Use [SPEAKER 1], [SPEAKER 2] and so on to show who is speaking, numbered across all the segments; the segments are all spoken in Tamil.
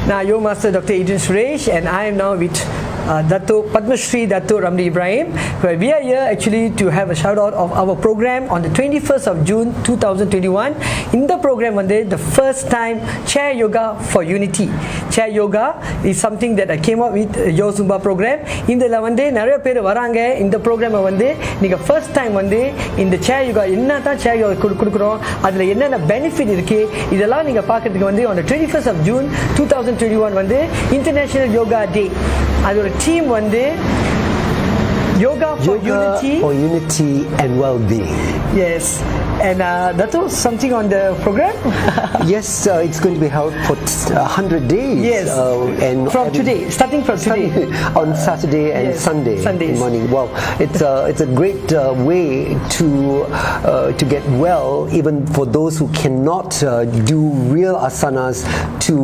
[SPEAKER 1] Now, your master Dr. Adrian Suresh, and I am now with Dato Padma Shri Dato Ramli Ibrahim. We are here actually to have a shout out of our program on the 21st of June 2021. In the program, the first time Chair Yoga for Unity. Chair Yoga is something that I came up with Yo Zumba program. In the நிறைய பேர் வராங்க இந்த ப்ரோக்ராமை நீங்க ஃபர்ஸ்ட் டைம் இந்த சேர் யோகா என்னதான் சேர் யோகா கொடுக்குறோம், அதுல என்னென்ன பெனிஃபிட் இருக்கு, இதெல்லாம் நீங்க பார்க்கிறதுக்கு on the 21st of June 2021 International Yoga Day. அதோட team Yoga for
[SPEAKER 2] Unity and Well-being.
[SPEAKER 1] Yes. And that was something on the program?
[SPEAKER 2] Yes, it's going to be held for 100 days.
[SPEAKER 1] Yes,
[SPEAKER 2] and
[SPEAKER 1] from today, starting from today.
[SPEAKER 2] On Saturday and Sunday morning. Wow, it's a great way to get well, even for those who cannot do real asanas, to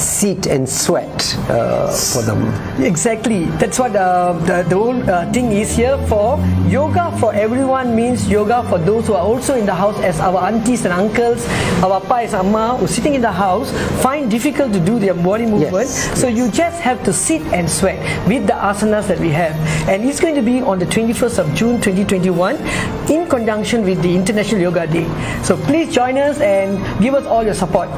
[SPEAKER 2] sit and sweat for them.
[SPEAKER 1] Exactly. That's what the whole thing is here for. Yoga for everyone means yoga for those who are also in the house, as our aunties and uncles, our appa and amma who sitting in the house find difficult to do their body movement.
[SPEAKER 2] Yes.
[SPEAKER 1] So you just have to sit and sweat with the asanas that we have, and it's going to be on the 21st of June 2021 in conjunction with the International Yoga Day. So please join us and give us all your support.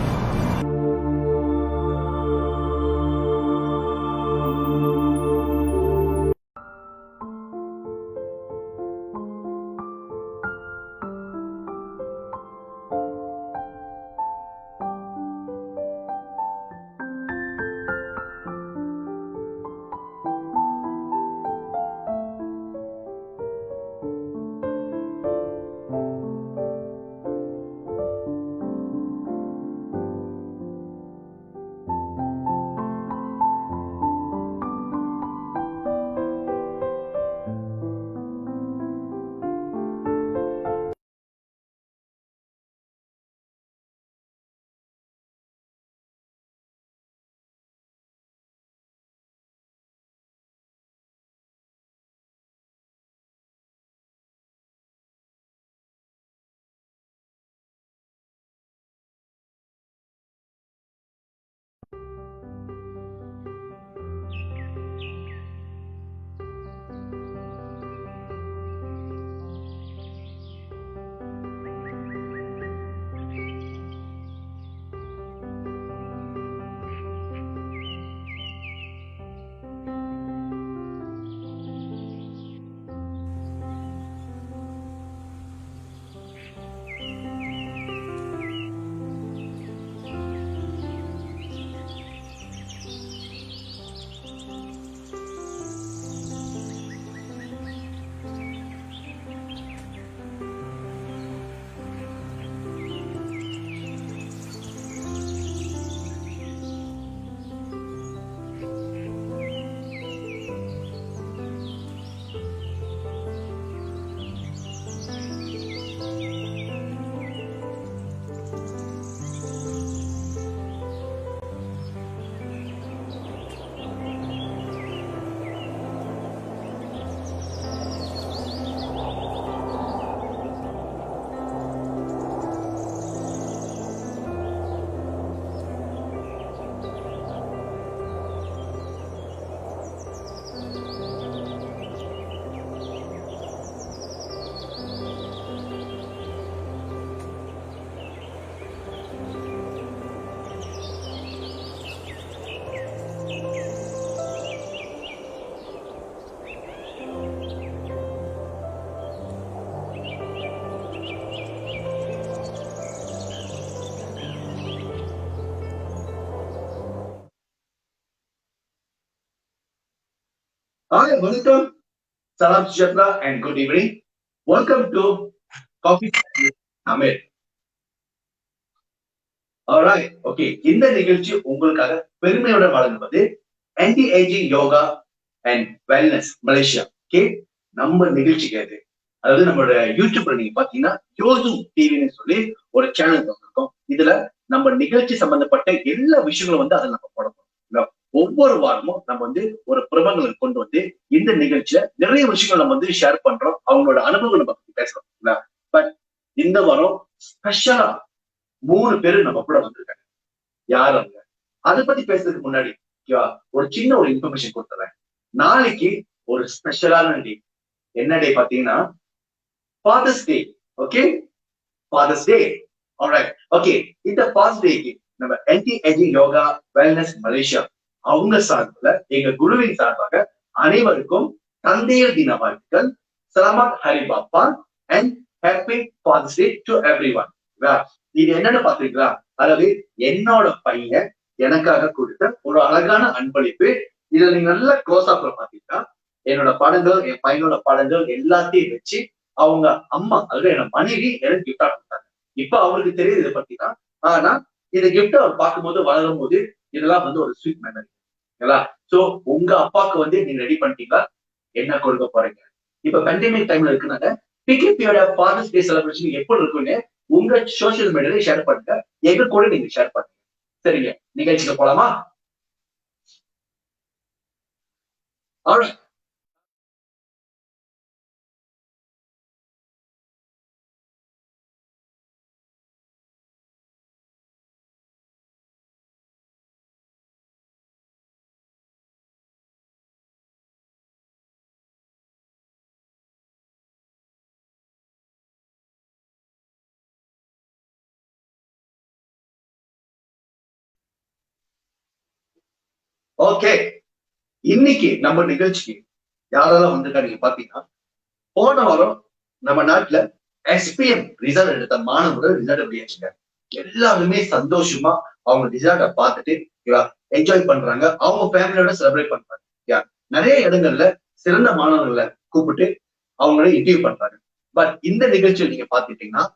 [SPEAKER 3] Hi, welcome. Salam Sujatra and good evening. Welcome to Coffee with Amir. Alright, okay. இந்த நிகழ்ச்சி உங்களுக்காக பெருமையோட வழங்குவது Anti-Aging Yoga and Wellness Malaysia. Okay, நம்ம நிகழ்ச்சிக்கு அது அதாவது நம்மளோட யூடியூப்ல நீங்க பாத்தீங்கன்னா யோசூம் டிவின்னு சொல்லி ஒரு சேனல் வந்திருக்கோம். இதுல நம்ம நிகழ்ச்சி சம்பந்தப்பட்ட எல்லா விஷயங்களும் அதில் நம்ம போட போறோம். ஒவ்வொரு வாரமும் நம்ம ஒரு பிரபங்களை கொண்டு இந்த நிகழ்ச்சியில நிறைய விஷயங்கள் நம்ம ஷேர் பண்றோம். அவங்களோட அனுபவங்களை நம்ம பத்தி பேசுறோம். பட் இந்த வாரம் ஸ்பெஷலா 3 பேரு நம்ம கூட வந்திருக்காங்க. யார் அவங்க? அதை பத்தி பேசுறதுக்கு முன்னாடி ஓகேவா, ஒரு சின்ன ஒரு இன்ஃபர்மேஷன் கொடுத்துறேன். நாளைக்கு ஒரு ஸ்பெஷலான டே. என்ன டே பாத்தீங்கன்னா Father's Day. Okay, Father's Day. Alright, okay. இந்த ஃபாதர்ஸ் டேக்கு நம்ம anti-aging யோகா வெல்னஸ் மலேசியா அவங்க சார்பில், எங்க குழுவின் சார்பாக அனைவருக்கும் தந்தையர் தின வாழ்த்துக்கள். Salamat Hari Pappa and happy father's day to everyone. இது என்னன்னு பாத்தீங்களா, அதாவது என்னோட பையன் எனக்காக கொடுத்த ஒரு அழகான அன்பளிப்பு. இதுல நீங்க நல்ல க்ளோஸ் அப்ல பாத்தீங்கன்னா என்னோட படங்கள், என் பையனோட படங்கள் எல்லாத்தையும் வச்சு அவங்க அம்மா, அதாவது என்னோட மனைவி எனக்கு கிஃப்டா கொடுத்தாங்க. இப்ப அவருக்கு தெரியுது இதை பத்தி தான். ஆனா இந்த கிஃப்ட் அவர் பார்க்கும்போது, வளரும் போது இதெல்லாம் வந்து ஒரு ஸ்வீட் மெமரி. சோ உங்க அப்பாவுக்கு வந்து நீங்க ரெடி பண்ணிட்டீங்களா, என்ன கொடுக்க போறீங்க? இப்ப பேண்டமிக் டைம்ல இருக்குனால பிகேபியோட ஃபாதர்ஸ் டே செலிப்ரேஷன் எப்படி இருக்குன்னு உங்க சோசியல் மீடியால ஷேர் பண்ணுங்க, எங்க கூட நீங்க ஷேர் பண்ணுங்க. சரிங்க, நிகழ்ச்சிக்கு போலாமா? Alright. ஓகே, இன்னைக்கு நம்ம நிகழ்ச்சிக்கு யாரெல்லாம் வந்திருக்கா நீங்க பாத்தீங்கன்னா, போன வாரம் நம்ம நாட்டுல SPM ரிசல்ட் எடுத்த மாணவர்கள் ரிசல்ட் வெளியாச்சுங்க. எல்லாருமே சந்தோஷமா அவங்க ரிசல்ட்டை பார்த்துட்டு என்ஜாய் பண்றாங்க, அவங்க ஃபேமிலியோட செலிப்ரேட் பண்றாங்க. நிறைய இடங்கள்ல சிறந்த மாணவர்களை கூப்பிட்டு அவங்கள இன்டர்வியூ பண்றாங்க. பட் இந்த நிகழ்ச்சியில் நீங்க பாத்துட்டீங்கன்னா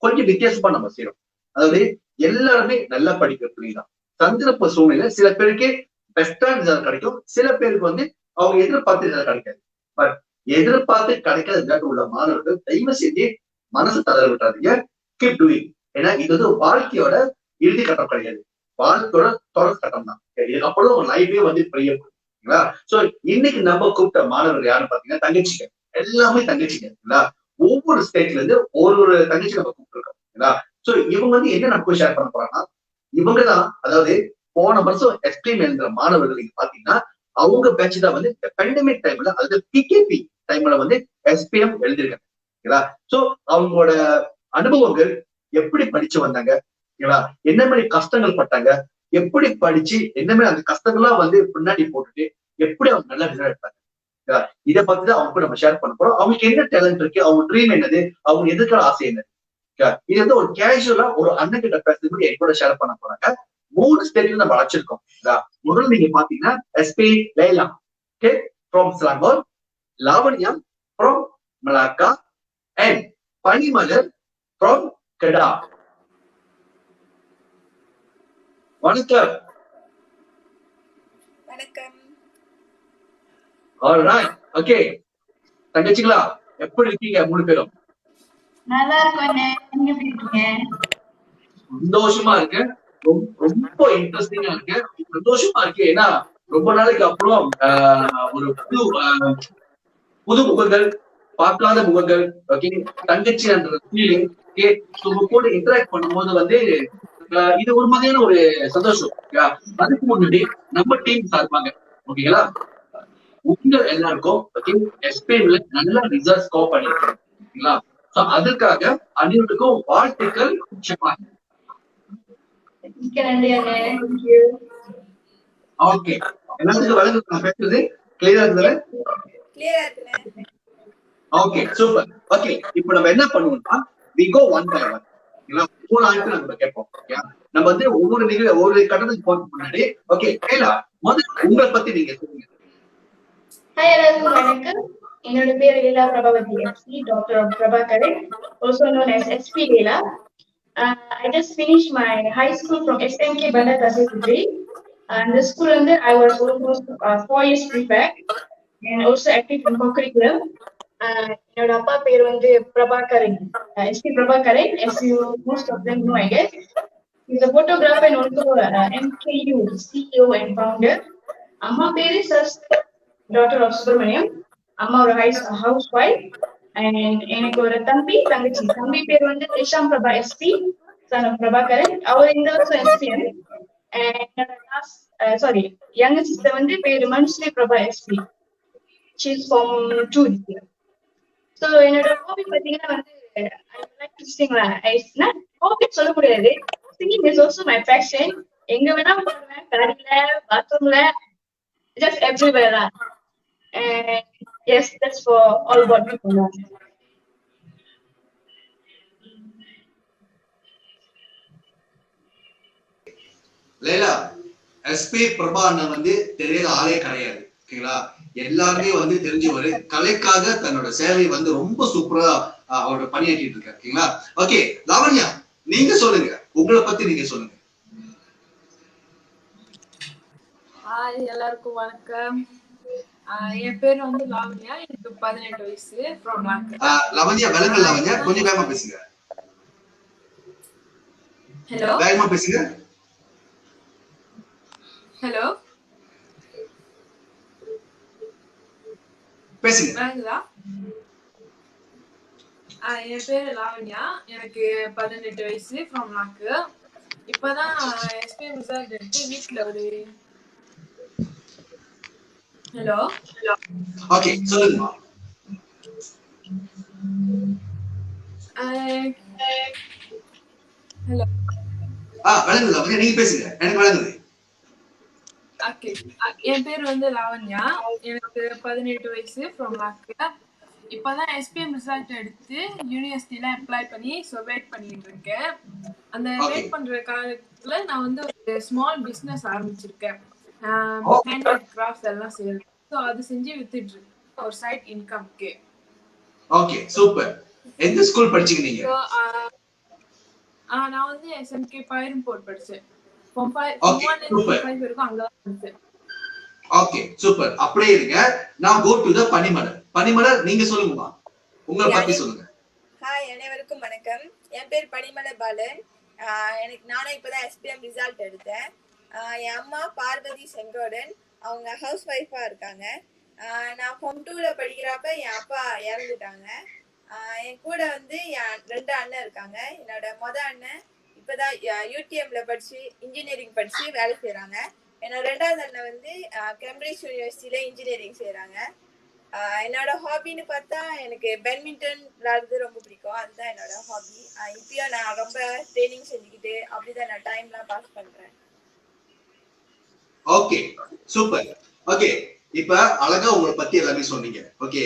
[SPEAKER 3] கொஞ்சம் வித்தியாசமா நம்ம செய்யறோம். அதாவது எல்லாருமே நல்லா படிக்கிற புரியுதான். சந்தர்ப்ப சூழ்நிலை சில பேருக்கு பெஸ்டா ரிசல்ட் கிடைக்கும், சில பேருக்கு வந்து அவங்க எதிர்பார்த்து ரிசல்ட் கிடைக்காது. பட் எதிர்பார்த்து கிடைக்காத ரிசல்ட் உள்ள மாணவர்கள் தயவு செஞ்சு மனசு தளர விட்டாதீங்க, கீப் டூயிங். ஏன்னா இது வந்து வாழ்க்கையோட இறுதி கட்டம் கிடையாது, வாழ்க்கையோட தொடர் கட்டம் தான். இதுக்கப்புறம் உங்க லைஃபே வந்து புரியுங்களா? சோ இன்னைக்கு நம்ம கூப்பிட்ட மாணவர்கள் யாருன்னு பாத்தீங்கன்னா தங்கச்சிங்க, எல்லாமே தங்கச்சிங்க. ஒவ்வொரு ஸ்டேட்ல இருந்து ஒரு தங்கச்சி நம்ம கூப்பிட்டுருக்கோம். சோ இவங்க வந்து என்ன நம்ம ஷேர் பண்ண போறாங்கன்னா, இவங்கதான் அதாவது போன வருஷம் எஸ்பிஎம் எழுதுற மாணவர்கள் நீங்க பாத்தீங்கன்னா அவங்க பேட்ச் தான் வந்து இந்த பேண்டமிக் டைம்ல, அதாவது பிகேபி டைம்ல வந்து SPM எழுதிருக்காங்க. சோ அவங்களோட அனுபவங்கள், எப்படி படிச்சு வந்தாங்க, என்ன மாதிரி கஷ்டங்கள் பட்டாங்க, எப்படி படிச்சு என்ன மாதிரி அந்த கஷ்டங்கள்லாம் வந்து பின்னாடி போட்டுட்டு எப்படி அவங்க நல்லா ரிசல்ட் எடுத்தாங்க, இதை பத்திதான் அவங்க கூட நம்ம ஷேர் பண்ண போறோம். அவங்களுக்கு என்ன டேலண்ட் இருக்கு, அவங்க ட்ரீம் என்னது, அவங்க எதிர்கால ஆசை என்னது, இது வந்து ஒரு கேஷுவலா ஒரு அண்ணன் கிட்ட பேசுறது என் கூட ஷேர் பண்ண போறாங்க. 3 ஸ்டேட்ல நம்ம அழைச்சிருக்கோம். முதல்ல நீங்க பாத்தீங்கன்னா SP Laila from Selangor, Lavanya from Malacca and Panimalar from கெடா. வணக்கம்.
[SPEAKER 4] வணக்கம்.
[SPEAKER 3] Alright, okay. தங்கச்சிங்களா எப்படி இருக்கீங்க 3 பேரும்?
[SPEAKER 4] நல்லா இருக்கேன், நீங்க எப்படி இருக்கீங்க?
[SPEAKER 3] சந்தோஷமா இருக்கு, ரொம்ப இன்ட்ரெஸ்டிங்கா இருக்கு, சந்தோஷமா இருக்கு. ஏன்னா ரொம்ப நாளைக்கு அப்புறம் ஒரு புது முகங்கள், பார்க்காத முகங்கள், ஓகே, தங்கச்சி அந்த ஃபீலிங் கூட இன்டராக்ட் பண்ணும்போது வந்து இது ஒரு மாதிரியான ஒரு சந்தோஷம். அதுக்கு முன்னாடி நம்ம டீம் சார்பாங்க, ஓகேங்களா, உங்க எல்லாருக்கும் எஸ்பிஎம்ல நல்ல ரிசல்ட் ஸ்கோர் பண்ணிருக்கோம், ஓகேங்களா. சோ அதுக்காக அனைவருக்கும் வாழ்த்துக்கள். ஓகே, எல்லாத்துக்கும் வழக்கு நான் பேசுறது கிளியரா இருந்தது? Okay, super. ஓகே, இப்போ நம்ம என்ன பண்ணுவோம்னா we go one by one. மூணு ஆட்கள் நம்ம கேட்போம். நம்ம வந்து ஒவ்வொரு கட்டத்துக்கு போறதுக்கு முன்னாடி ஓகே கைலா, முதல்ல உங்களை பத்தி நீங்க சொல்லுங்க.
[SPEAKER 4] ஹாய், எல்லாருக்கும் வணக்கம். என்னோட பேர் லீலா Prabhavati FC, Dr. Prabhakaran, also known as SP Leela. I just finished my high school from SMK Bandar Kasiputri. And the school under I was almost 4 years prefect and also active in co-curriculum. என்னோட அப்பா பேர் வந்து Prabhakaran, SP Prabhakaran, as you most of them know, I guess. He's a photographer and also MKU CEO and founder. அம்மா பேரு daughter of Subramaniam. அம்மா ஒரு ஹவுஸ் ஒய்ஃப். அண்ட் எனக்கு ஒரு தங்கச்சி. தம்பி பேர் வந்து தேஷாம் Prabha SP, son of Prabhakaran. அவர் இந்த வருஷம் SPM. And younger sister வந்து பேரு Manushree Prabha SP. She's from 2 this year. So என்னோட ஹாபி பாத்தீங்கன்னா வந்து I like to sing lah. Not hobby சொல்ல முடியாது. Singing is also my passion. எங்க வேணா பாடுவேன், கடையில, பாத்ரூம்ல, just everywhere lah. And yes, that's for all about me for now.
[SPEAKER 3] Laila, SP Prabha அண்ணன் வந்து தெரியாத ஆளே கிடையாது. ஓகேங்களா? எல்லாருமே வந்து தெரிஞ்ச ஒரு கலைக்காக தன்னோட சேவை வந்து ரொம்ப சூப்பரா அவரோட பணியாற்றிட்டு இருக்காரு. ஓகேங்களா? ஓகே, லாவண்யா நீங்க சொல்லுங்க, உங்களை பத்தி நீங்க சொல்லுங்க.
[SPEAKER 5] ஹாய், எல்லாருக்கும் வணக்கம். என் பேர் வந்து லாவண்யா, எனக்கு 18 வயசு. ஃப்ரம்
[SPEAKER 3] லாவண்யா விலங்கு. லாவண்யா கொஞ்சம் வேகமா பேசுங்க.
[SPEAKER 5] ஹலோ,
[SPEAKER 3] வேகமா பேசுங்க.
[SPEAKER 5] ஹலோ,
[SPEAKER 3] பேசுங்க.
[SPEAKER 5] வேங்களா? என் பேரு லாவண்யா, எனக்கு 18 வயசு. ஃப்ரம் நாக்கு. இப்பதான் எஸ்பி ரிசல்ட் எடுத்து வீட்ல ஒரு ஹலோ
[SPEAKER 3] ஓகே சொல்லுங்க.
[SPEAKER 5] ஹலோ
[SPEAKER 3] விளங்குது லாவண்யா, நீங்க பேசுங்க, எனக்கு விளங்குது.
[SPEAKER 5] ஓகே, என் பேர் வந்து லாவண்யா, எனக்கு 18 வயசு. ஃப்ரம் நாக்கு. இப்பதான் எஸ்பிஎம் ரிசல்ட் எடுத்து யூனிவர்சிட்டில அப்ளை பண்ணி வெயிட் பண்ணிட்டு இருக்கேன். அந்த வெயிட் பண்ற காலத்துல நான் வந்து ஒரு ஸ்மால் பிசினஸ் ஆரம்பிச்சிருக்கேன். ஹேண்ட்மேட் கிராஃப்ட்ஸ் எல்லாம் செய்யறது. சோ அது செஞ்சு வித்துட்டு இருக்கேன் ஒரு சைட் இன்கம்க்கு.
[SPEAKER 3] Okay super. எந்த ஸ்கூல் படிச்சீங்க நீங்க?
[SPEAKER 5] நான் வந்து எஸ்எம்கே பைரம்போர்ட் படிச்சேன். ஃப்ரம் 5 வரைக்கும் அங்க படிச்சேன்.
[SPEAKER 3] Okay super. அப்படியே இருங்க. நான் கோ டு தி பனிமலர். பனிமலர் நீங்க சொல்லுங்கம்மா, உங்களை பத்தி சொல்லுங்க.
[SPEAKER 6] ஹாய், அனைவருக்கும் வணக்கம். என் பேர் பனிமலர் பாலன். நானும் இப்பதான் எஸ்பிஎம் ரிசல்ட் எடுத்தேன். என் அம்மா பார்வதி செங்கோடன், அவங்க ஹவுஸ் ஒய்ஃபா இருக்காங்க. நான் ஃபார்ம் 2ல படிக்கிறப்ப என் அப்பா இறந்துட்டாங்க. என் கூட வந்து என் 2 அண்ணன் இருக்காங்க. என்னோட அண்ணன் இப்பதான் யூடிஎம்ல படிச்சு இன்ஜினியரிங் படிச்சு வேலை செய்யறாங்க. என்னோட 2வது அண்ணன் வந்து கேம்பிரிட்ஜ் யூனிவர்சிட்டியில இன்ஜினியரிங் செய்யறாங்க. என்னோட ஹாபின்னு பார்த்தா எனக்கு பேட்மிண்டன் விளையாடுறது ரொம்ப பிடிக்கும். அதுதான் என்னோட ஹாபி. இப்பயும் நான் ரொம்ப ட்ரைனிங் செஞ்சுக்கிட்டு அப்படிதான் நான் டைம்லாம் பாஸ் பண்றேன்.
[SPEAKER 3] Okay super. ஓகே, இப்ப அழகா உங்களை பத்தி எல்லாமே சொன்னீங்க. ஓகே,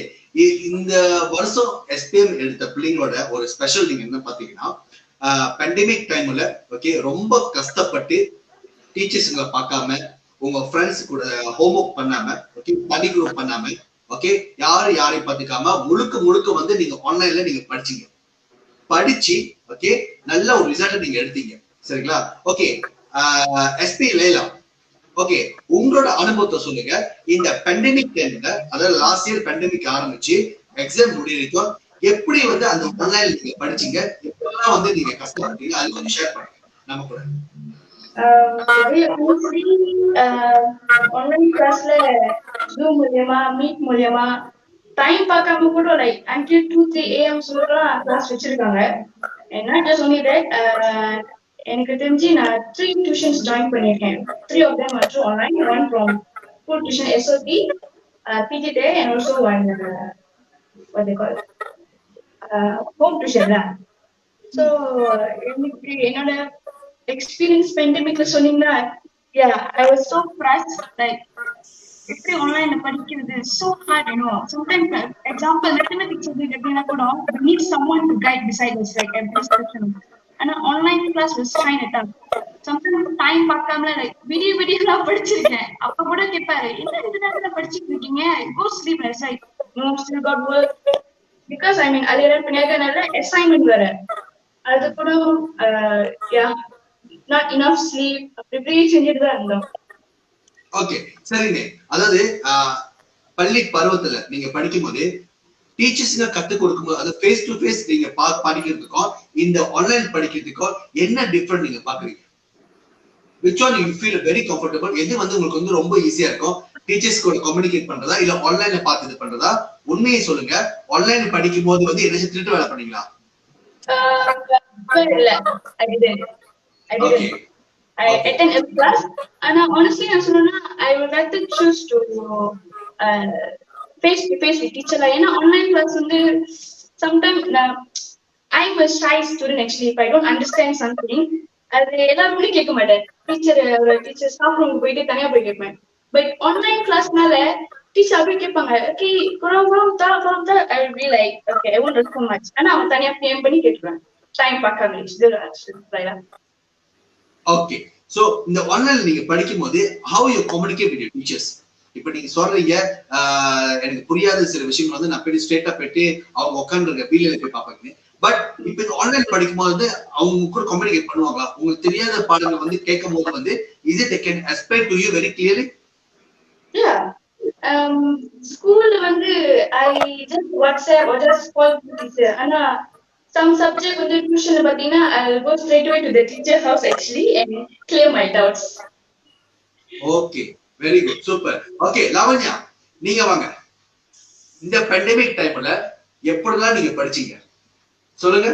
[SPEAKER 3] இந்த வருஷம் எஸ்பிஎம் எடுத்த பிள்ளைங்களோட ஒரு ஸ்பெஷல் நீங்க என்ன பாத்தீங்கன்னா, பேண்டமிக் டைம்ல ஓகே ரொம்ப கஷ்டப்பட்டு டீச்சர்ஸ்ங்களை பார்க்காம, உங்க ஃப்ரெண்ட்ஸ் கூட ஹோம்ஒர்க் பண்ணாம, ஓகே ஸ்டடி குரூப் பண்ணாம, ஓகே யாரையும் பார்த்துக்காம முழுக்க வந்து நீங்க ஆன்லைன்ல நீங்க படிச்சீங்க. படிச்சு ஓகே நல்ல ஒரு ரிசல்ட் நீங்க எடுத்தீங்க. சரிங்களா? ஓகே, எஸ்பி லைலா, ஓகே உங்களோட அனுபவத்தை சொல்லுங்க. இந்த பேண்டமிக் டைம்ல, அதாவது லாஸ்ட் இயர் பேண்டமிக் ஆரம்பிச்சு எக்ஸாம் முடியும் எப்படி வந்து அந்த ஆன்லைன்ல நீங்க படிச்சீங்க, எப்பெல்லாம் வந்து நீங்க கஷ்டப்பட்டீங்க, அது கொஞ்சம் ஷேர் பண்ணுங்க நம்ம கூட.
[SPEAKER 4] ஆன்லைன் கிளாஸ்ல ஜூம் மூலியமா, மீட் மூலியமா டைம் பார்க்காம கூட லைக் until 2-3 AM சொல்லலாம் கிளாஸ் வச்சிருக்காங்க. என்ன just only that எனக்கு தெரிஞ்சு நான் 3 டியூஷன்ஸ் ஜாயின் பண்ணிருக்கேன். 3 of them are online, one from full tuition SOP, PGT, and also one what they call home tuition lah. So எனக்கு என்னோட எக்ஸ்பீரியன்ஸ் பேண்டமிக்ல சொன்னீங்கன்னா, yeah, I was so impressed. Like எப்படி ஆன்லைன்ல படிக்கிறது so hard, you know. Sometimes example mathematics subject எடுத்தீங்கன்னா கூட we need someone to guide beside us like every section. ஆனா online class was kind of tough. Sometimes time பார்க்காம லைக் விடியெல்லாம் படிச்சிருக்கேன். அப்ப கூட கேட்பாரு, என்ன இதுதான் படிச்சுட்டு இருக்கீங்க, go sleep. I said no, still got work because I mean earlier பண்ணியாகனால அசைன்மென்ட் வேற, அது கூட yeah, not enough sleep, அப்படி செஞ்சுட்டு தான் இருந்தோம்.
[SPEAKER 3] ஓகே சரிங்க. அதாவது பள்ளி பருவத்துல நீங்க படிக்கும் போது டீச்சர்ஸ்ங்க கத்துக் கொடுக்கும்போது, அது ஃபேஸ் டு ஃபேஸ் நீங்க படிக்கிறதுக்கும் இந்த ஆன்லைன் படிக்கிறதுக்கும் என்ன டிஃபரெண்ட் நீங்க பாக்குறீங்க? which one you feel very comfortable? எது வந்து உங்களுக்கு வந்து ரொம்ப ஈஸியா இருக்கும்? டீச்சர்ஸ் கூட கம்யூனிகேட் பண்றதா இல்ல ஆன்லைன்ல பார்த்து இது பண்றதா? உண்மையை சொல்லுங்க. ஆன்லைன் படிக்கும் போது வந்து என்ன திருட்டு வேலை பண்ணீங்களா?
[SPEAKER 4] இல்ல, I didn't. I attend every class. And honestly, I would like to choose to face to face with teacher. Like, online class, sometimes I'm a shy student actually. If I don't understand something, அது எல்லாருமே கேட்க மாட்டேன். டீச்சர் ஸ்டாஃப் ரூம் போயிட்டு தனியா போய் கேட்பேன். பட் ஆன்லைன் கிளாஸ்னால டீச்சர் அப்படியே கேட்பாங்க. ஓகே, குரம் தா I will be like, okay, I won't respond much. ஆனா அவன் தனியா பிஎம் பண்ணி கேட்டுருவேன். டைம் பார்க்காம
[SPEAKER 3] ஓகே. சோ இந்த ஆன்லைன்ல நீங்க படிக்கும் போது how you communicate with your teachers? இப்ப நீங்க சொல்றீங்க எனக்கு புரியாத சில விஷயங்கள் வந்து நான் போய் ஸ்ட்ரெயிட்டா போயிட்டு அவங்க உட்காந்துருக்க வீட்ல போய் பார்ப்பாங்க. பட் இப்ப இந்த ஆன்லைன் படிக்கும் போது அவங்க கூட கம்யூனிகேட் பண்ணுவாங்களா? உங்களுக்கு தெரியாத பாடங்கள் வந்து கேட்கும் போது வந்து is it they can explain to you very clearly?
[SPEAKER 4] Yeah. School வந்து I just WhatsApp or just call the teacher. ஆனா some subject வந்து டியூஷன்ல பாத்தீங்கன்னா I'll go straight away to the teacher house actually and clear my doubts.
[SPEAKER 3] Okay, very good, super. Okay Lavanya, நீங்க வாங்க. இந்த பேண்டமிக் டைம்ல எப்படிலாம் நீங்க படிச்சீங்க சொல்லுங்க.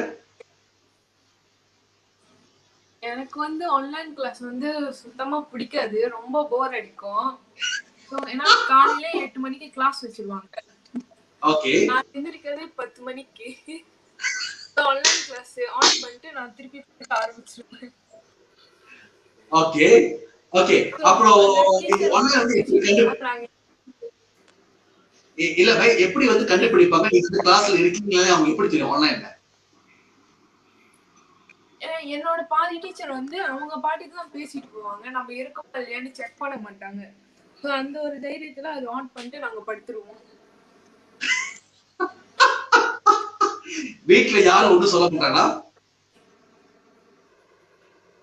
[SPEAKER 5] எனக்கு வந்து ஆன்லைன் கிளாஸ் வந்து சுத்தமா பிடிக்காது, ரொம்ப போர் அடிக்கும். சோ ஏன்னா காலையில 8 மணிக்கு கிளாஸ் வச்சிருவாங்க.
[SPEAKER 3] ஓகே.
[SPEAKER 5] நான் எந்திரிக்கிறதே 10 மணிக்கு. ஆன்லைன் கிளாஸ் ஆன் பண்ணிட்டு நான் திருப்பி படிக்க ஆரம்பிச்சிருவேன்.
[SPEAKER 3] Okay okay. அப்புறம் இது ஆன்லைன் வந்து இல்ல பை எப்படி வந்து கண்டுபிடிப்பாங்க? நீங்க வந்து கிளாஸ்ல இருக்கீங்களா அவங்க எப்படி தெரியும் ஆன்லைன்ல?
[SPEAKER 5] என்னோட பாதி டீச்சர் வந்து அவங்க பாட்டுக்கு தான் பேசிட்டு போவாங்க, நம்ம இருக்கோம் இல்லையான்னு செக் பண்ண மாட்டாங்க. சோ அந்த ஒரு தைரியத்துல அது ஆன் பண்ணிட்டு நாங்க படுத்துருவோம்.
[SPEAKER 3] வீட்ல யாரும் ஒண்ணும் சொல்ல மாட்டாங்களா?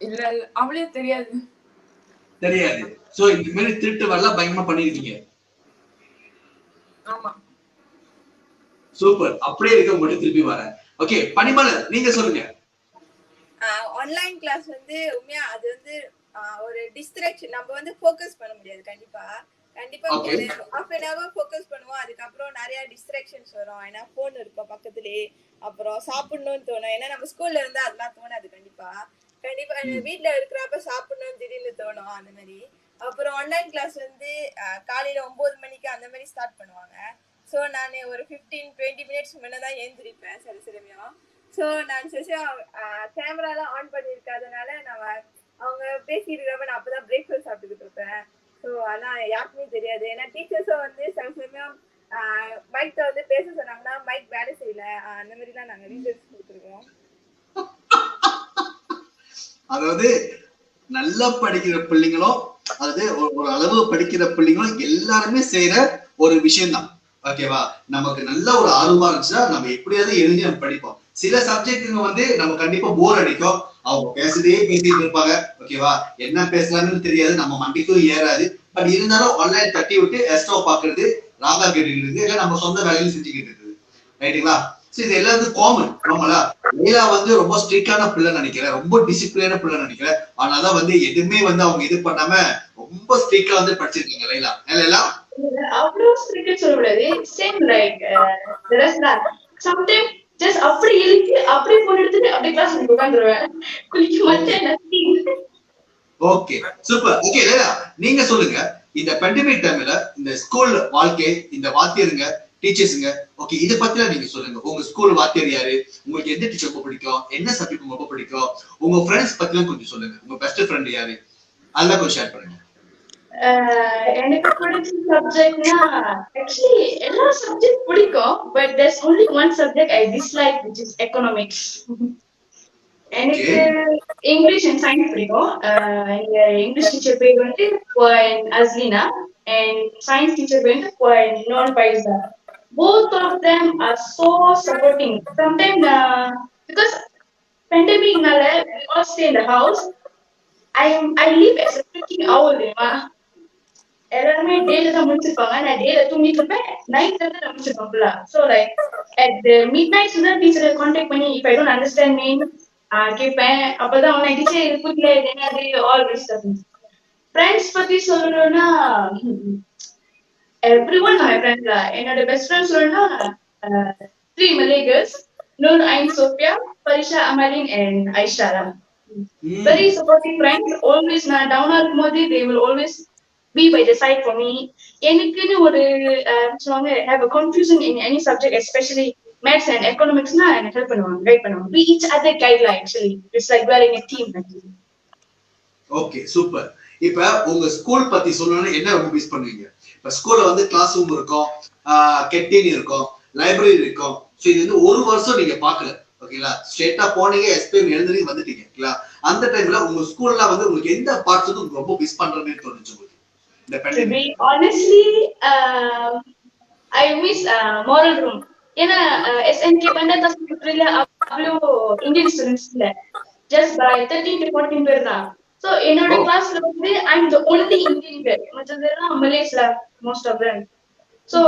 [SPEAKER 5] இல்ல அவளே தெரியாது.
[SPEAKER 3] சோ இந்த மாதிரி திருட்டு வரலாம் பயங்கரமா பண்ணிருக்கீங்க.
[SPEAKER 5] ஆமா,
[SPEAKER 3] சூப்பர். அப்படியே இருக்க மட்டும் திருப்பி வரேன். ஓகே பனிமலர், நீங்க சொல்லுங்க.
[SPEAKER 6] ஆன்லைன் கிளாஸ் வந்து உண்மையா அது வந்து ஒரு டிஸ்ட்ராக்ஷன். நம்ம வந்து ஃபோக்கஸ் பண்ண முடியாது. கண்டிப்பா ஒரு half an hour ஃபோக்கஸ் பண்ணுவோம். அதுக்கப்புறம் நிறைய டிஸ்ட்ராக்ஷன்ஸ் வரும். ஏன்னா போன் இருக்கும் பக்கத்துலயே. அப்புறம் சாப்பிடணும்னு தோணும். ஏன்னா நம்ம ஸ்கூல்ல இருந்தா அதெல்லாம் தோணாது. கண்டிப்பா வீட்ல இருக்கிறப்ப சாப்பிடணும்னு திடீர்னு தோணும் அந்த மாதிரி. அப்புறம் ஆன்லைன் கிளாஸ் வந்து காலையில 9 மணிக்கு அந்த மாதிரி ஸ்டார்ட் பண்ணுவாங்க. ஸோ நான் ஒரு 15-20 மினிட்ஸ் முன்னதான் எழுந்திருப்பேன் சில சமயம். ஸோ நான் கேமராலாம் ஆன் பண்ணியிருக்காதனால நம்ம அவங்க பேசிட்டு இருக்கப்ப நான் அப்பதான் பிரேக்ஃபாஸ்ட் சாப்பிட்டுக்கிட்டு இருப்பேன். ஸோ ஆனால் யாருக்குமே தெரியாது. ஏன்னா டீச்சர்ஸும் வந்து சில சமயம் மைக்ல வந்து பேச சொன்னாங்கன்னா மைக் வேலை செய்யல, அந்த மாதிரிலாம் நாங்கள் ரீசன்ஸ் கொடுத்துருக்கோம்.
[SPEAKER 3] அதாவது நல்லா படிக்கிற பிள்ளைங்களும் அதாவது ஒரு அளவு படிக்கிற பிள்ளைங்களும் எல்லாருமே செய்யற ஒரு விஷயம் தான். ஓகேவா? நமக்கு நல்ல ஒரு ஆர்வமா இருந்துச்சுன்னா நம்ம எப்படியாவது எழுதி நம்ம படிப்போம். சில சப்ஜெக்டுங்க வந்து நம்ம கண்டிப்பா போர் அடிக்கும். அவங்க பேசிட்டு இருப்பாங்க. ஓகேவா? என்ன பேசுறாங்கன்னு தெரியாது, நம்ம மண்டிக்கும் ஏறாது. பட் இருந்தாலும் ஆன்லைன் தட்டி விட்டு எஸ்ட்ரோ பாக்குறது, ராகா கேட்டுக்கிட்டு இருக்கு, இல்ல நம்ம சொந்த வேலையில செஞ்சுக்கிட்டு இருக்குது. ரைட்டுங்களா? இது எல்லாத்துக்கும் காமன். ஆமாங்களா? லைலா வந்து ரொம்ப ஸ்ட்ரிக்டான பிள்ளை நினைக்கிறேன், ரொம்ப டிசிப்ளினான பிள்ளை நினைக்கிறேன். ஆனாதான் வந்து எதுவுமே வந்து அவங்க இது பண்ணாம ரொம்ப ஸ்ட்ரிக்டா வந்து படிச்சிருக்கீங்க லைலா. லைலா
[SPEAKER 4] அவ்வளவு ஸ்ட்ரிக்ட் சொல்ல முடியாது. சேம் லைக் சம்டைம் ஜஸ்ட் அப்படி இழுத்து அப்படியே போன் எடுத்துட்டு அப்படியே கிளாஸ் உட்காந்துருவேன். குளிக்க மாட்டேன்.
[SPEAKER 3] Okay super. ஓகே லைலா, நீங்க சொல்லுங்க. இந்த பேண்டமிக் டைம்ல இந்த ஸ்கூல் வாழ்க்கை, இந்த வாத்தியருங்க, டீச்சர்ஸுங்க, ஓகே இதை பத்திலாம் நீங்க சொல்லுங்க. உங்க ஸ்கூல் வாத்தியார் யாரு? உங்களுக்கு எந்த டீச்சர் ரொம்ப பிடிக்கும்? என்ன சப்ஜெக்ட் ரொம்ப பிடிக்கும்? உங்க ஃப்ரெண்ட்ஸ் பத்திலாம் கொஞ்சம் சொல்லுங்க. உங்க பெஸ்ட் ஃப்ரெண்ட் யாரு? அதெல்லாம் கொஞ்சம் ஷேர் பண்ணுங்க.
[SPEAKER 4] எனக்கு பிடிச்ச சப்ஜெக்ட்னா ஆக்சுவலி எல்லா சப்ஜெக்ட் பிடிக்கும். But there's only one subject I dislike, which is economics. எனக்கு இங்கிலீஷ் அண்ட் சயின்ஸ் பிடிக்கும். எங்க இங்கிலீஷ் டீச்சர் பேர் வந்து Aslina and science teacher went for non-Pfizer. Both of them are so supporting. Sometimes because pandemic nala we all stay in the house. I live as a freaking owl. எல்லாருமே டேல தான் முடிச்சிருப்பாங்க. நான் டேல தூங்கிட்டு இருப்பேன், நைட்ல தான் முடிச்சிருப்பாங்களா. So like at the midnight தான் டீச்சரை கான்டாக்ட் பண்ணி if I don't understand mean கேட்பேன். அப்பதான் அவனை டீச்சர் இது புரியல, இது என்னது, ஆல் திஸ் ஸ்டஃப். ஃப்ரெண்ட்ஸ் பத்தி சொல்லணும்னா everyone my friends lah. என்னோட பெஸ்ட் ஃப்ரெண்ட் சொல்லணும்னா 3 Malay girls, Nur, Ain, Sophia, Farisha, Amalin and Aisha lah. Very supportive friends. Always நான் டவுனா இருக்கும்போது they will always be by the side for me. எனக்குன்னு ஒரு சொல்லுவாங்க have a confusion in any subject, especially maths and economics na எனக்கு help பண்ணுவாங்க, கைட் பண்ணுவாங்க. We each other guide lah actually. It's like we are in a team actually.
[SPEAKER 3] Okay super. இப்ப உங்க ஸ்கூல் பத்தி சொல்லணும்னா என்ன ரொம்ப மிஸ் பண்ணுவீங்க? இப்ப ஸ்கூல்ல வந்து கிளாஸ் ரூம் இருக்கும், கேண்டீன் இருக்கும், லைப்ரரி இருக்கும். சோ இது வந்து ஒரு வருஷம் நீங்க பாக்கல. ஓகேங்களா? ஸ்ட்ரைட்டா போனீங்க, எஸ்பிஎம் எழுதுறீங்க, வந்துட்டீங்க. ஓகேங்களா? அந்த டைம்ல உங்க ஸ்கூல்ல வந்து உங்களுக்கு எந்த பார்ட்ஸ் வந்து ரொம்ப மிஸ் பண்றேன்னு தோணுச்சு உங்களுக்கு? இந்த
[SPEAKER 4] To
[SPEAKER 3] pandemic.
[SPEAKER 4] be honestly, I miss moral room. ஏன்னா SNK பன்னெண்டாம் செமஸ்டர்ல அவ்வளோ இந்தியன் ஸ்டூடெண்ட்ஸ் இல்ல, just by 13 to 14 பேர் தான். So என்னோட கிளாஸ்ல வந்து I'm the only Indian girl, மற்றதெல்லாம் Malays lah, most of them. So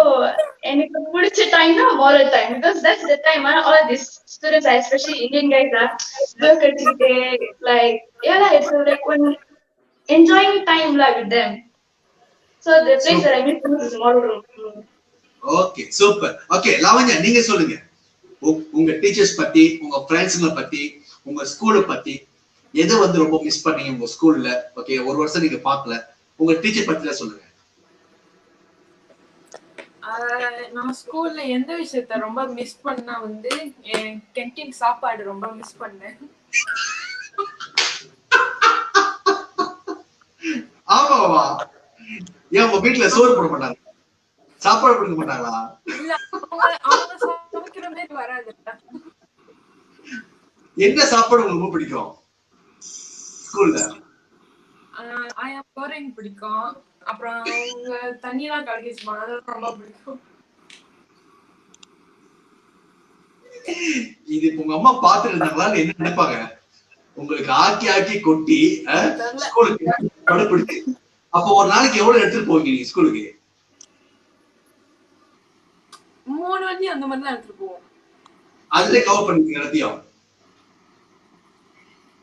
[SPEAKER 4] எனக்கு பிடிச்ச டைம் தான் moral time, because that's the time all these students are, especially Indian guys are work அடிச்சுக்கிட்டு like yeah lah, it's like one enjoying time lah with them. So the place that I miss most is moral room.
[SPEAKER 3] Okay super. Okay Lavanya, நீங்க சொல்லுங்க. உங்க டீச்சர்ஸ் பத்தி, உங்க ஃப்ரெண்ட்ஸ்ங்கள பத்தி, உங்க ஸ்கூலை பத்தி எது வந்து ரொம்ப மிஸ் பண்ணீங்க உங்க ஸ்கூல்ல? ஓகே, ஒரு வருஷம் நீங்க பார்க்கல, உங்க டீச்சர் பத்தி தான் சொல்லுங்க.
[SPEAKER 5] நான் ஸ்கூல்ல எந்த விஷயத்த ரொம்ப மிஸ் பண்ணா வந்து என் கேண்டீன் சாப்பாடு ரொம்ப மிஸ் பண்ணேன்.
[SPEAKER 3] ஆமாவா? ஏன் உங்க வீட்டுல சோறு போட மாட்டாங்க, சாப்பாடு கொடுக்க மாட்டாங்களா?
[SPEAKER 5] இல்ல, அவங்க சமைக்கிற மாதிரி வராது.
[SPEAKER 3] என்ன சாப்பாடு உங்களுக்கு ரொம்ப பிடிக்கும் ஸ்கூல்ல?
[SPEAKER 5] ஆயா கோரிங் பிடிக்கும், அப்புறம் அவங்க தண்ணியெல்லாம் கலக்கிச்சுமா, அதெல்லாம் ரொம்ப பிடிக்கும்.
[SPEAKER 3] இது உங்க அம்மா பாத்துட்டு இருந்தாங்களான்னு என்ன நினைப்பாங்க? உங்களுக்கு ஆக்கி ஆக்கி கொட்டி ஸ்கூலுக்கு படுப்பிடிச்சு. அப்போ ஒரு நாளைக்கு எவ்வளவு எடுத்துட்டு போவீங்க நீங்க ஸ்கூலுக்கு?
[SPEAKER 5] 3 வண்டி அந்த மாதிரி தான் எடுத்துட்டு போவோம்.
[SPEAKER 3] அதுல கவர் பண்ணிருக்கீங்க எல்லாத்தையும்?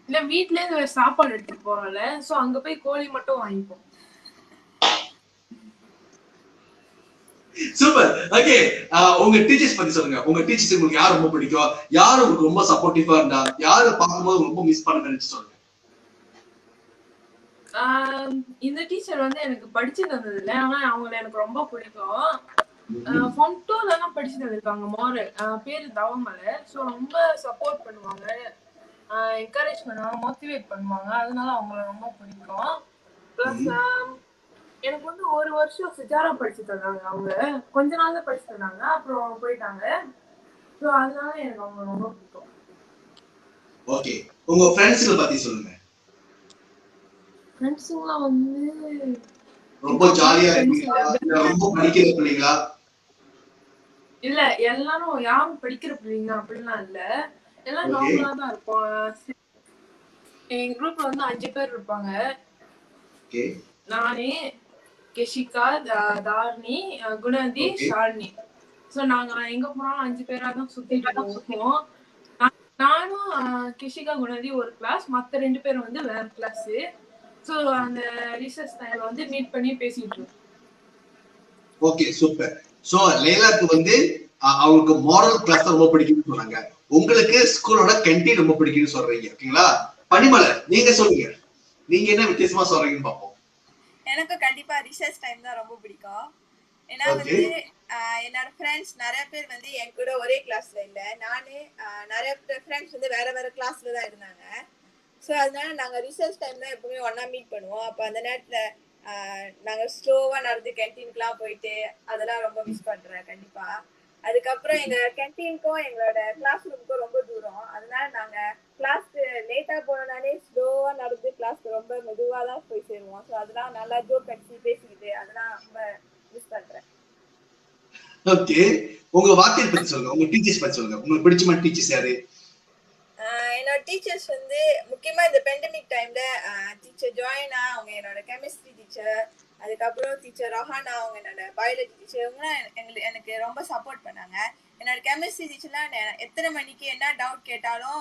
[SPEAKER 5] இல்ல, வீட்ல இருந்து சாப்பாடு எடுத்துட்டு போறோம்ல, சோ அங்க போய் கோழி மட்டும் வாங்கிப்போம்.
[SPEAKER 3] சூப்பர். ஓகே, உங்க டீச்சர்ஸ் பத்தி சொல்லுங்க. உங்க டீச்சர்ஸ் உங்களுக்கு யார் ரொம்ப பிடிக்கும்? யாரு உங்களுக்கு ரொம்ப சப்போர்ட்டிவா இருந்தா? யாரு பார்க்கும்போது ரொம்ப மிஸ் பண்ண நினைச்சு சொல்லுங்க.
[SPEAKER 5] இந்த டீச்சர் வந்து எனக்கு படிச்சு தந்தது இல்ல, ஆனா அவங்களை எனக்கு ரொம்ப பிடிக்கும். ஃபார்ம் 2ல தான் படிச்சு தந்திருக்காங்க மோரல். பேரு தவமலை. சோ ரொம்ப சப்போர்ட் பண்ணுவாங்க, என்கரேஜ் பண்ணுவாங்க, மோட்டிவேட் பண்ணுவாங்க. அதனால அவங்கள ரொம்ப பிடிக்கும். பிளஸ் எனக்கு வந்து ஒரு வருஷம் சிஜாரா படிச்சு தந்தாங்க. அவங்க கொஞ்ச நாள் தான் படிச்சு தந்தாங்க, அப்புறம் போயிட்டாங்க. சோ அதனால எனக்கு அவங்க ரொம்ப பிடிக்கும்.
[SPEAKER 3] ஓகே, உங்க ஃப்ரெண்ட்ஸ்களை பத்தி சொல்லுங்க.
[SPEAKER 5] ஃப்ரெண்ட்ஸ்லாம் வந்து
[SPEAKER 3] ரொம்ப ஜாலியா இருக்கீங்களா, இல்ல ரொம்ப படிக்கிற பிள்ளைங்களா?
[SPEAKER 5] இல்ல, எல்லாரும் யாரும் படிக்கிற பிள்ளைங்க அப்படிலாம் இல்ல, எல்லாம் நார்மலா தான் இருப்போம். எங்க குரூப்ல வந்து 5 பேர் இருப்பாங்க. நானே, கெஷிகா, தார்னி, குணதி, ஷாலினி. சோ நாங்க எங்க போனாலும் 5 பேரா தான் சுத்திட்டு போவோம். நானும் கெஷிகா, குணதி ஒரு கிளாஸ், மத்த 2 பேரும் வந்து வேற கிளாஸ். சோ அந்த ரிசர்ச் டைம்ல வந்து மீட் பண்ணி பேசிட்டு இருக்கோம்.
[SPEAKER 3] Okay super. சோ லைலாக்கு வந்து அவங்களுக்கு மாரல் கிளாஸ் ரொம்ப பிடிக்கும்னு சொன்னாங்க, உங்களுக்கு ஸ்கூலோட கேண்டீன் ரொம்ப பிடிக்கும்னு சொல்றீங்க. ஓகேங்களா? பனிமலர், நீங்க சொல்லுங்க, நீங்க என்ன வித்தியாசமா சொல்றீங்கன்னு பாப்போம்.
[SPEAKER 6] எனக்கு கண்டிப்பா ரிசர்ச் டைம் தான் ரொம்ப பிடிக்கும். ஏன்னா வந்து என்னோட ஃப்ரெண்ட்ஸ் நிறைய பேர் வந்து என் கூட ஒரே கிளாஸ்ல இல்ல, நானு நிறைய ஃப்ரெண்ட்ஸ் வந்து வேற வேற கிளாஸ்ல தான் இருந்தாங்க. ஸோ அதனால நாங்கள் ரிசர்ச் டைம் தான் எப்பவுமே ஒன்றா மீட் பண்ணுவோம். அப்போ அந்த நேரத்தில் நாங்கள் ஸ்லோவாக நடந்து கேன்டீனுக்குலாம் போயிட்டு அதெல்லாம் ரொம்ப மிஸ் பண்ணுறேன் கண்டிப்பாக. அதுக்கப்புறம் எங்கள் கேன்டீனுக்கும் எங்களோட கிளாஸ் ரூமுக்கும் ரொம்ப தூரம், அதனால நாங்கள் கிளாஸ்க்கு லேட்டாக போனோம்னாலே ஸ்லோவாக நடந்து கிளாஸ்க்கு ரொம்ப மெதுவாக தான் போய் சேருவோம். ஸோ அதெல்லாம் நல்லா ஜோக் அடிச்சு பேசிக்கிட்டு அதெல்லாம் ரொம்ப மிஸ் பண்ணுறேன்.
[SPEAKER 3] ஓகே, உங்க வாத்தியார் பத்தி சொல்லுங்க, உங்க டீச்சர்ஸ் பத்தி சொல்லுங்க. உங்களுக்கு பிடிச்சமான டீச்சர்ஸ் யாரு?
[SPEAKER 6] என்னோட டீச்சர்ஸ் வந்து முக்கியமா இந்த பெண்டமிக் டைம்ல டீச்சர் ஜாயினா, அவங்க என்னோட கெமிஸ்ட்ரி டீச்சர், அதுக்கப்புறம் டீச்சர் ரஹானா, அவங்க என்னோட பயாலஜி டீச்சர், இவங்கலாம் எனக்கு ரொம்ப சப்போர்ட் பண்ணாங்க. என்னோட கெமிஸ்ட்ரி டீச்சர்லாம் எத்தனை மணிக்கு என்ன டவுட் கேட்டாலும்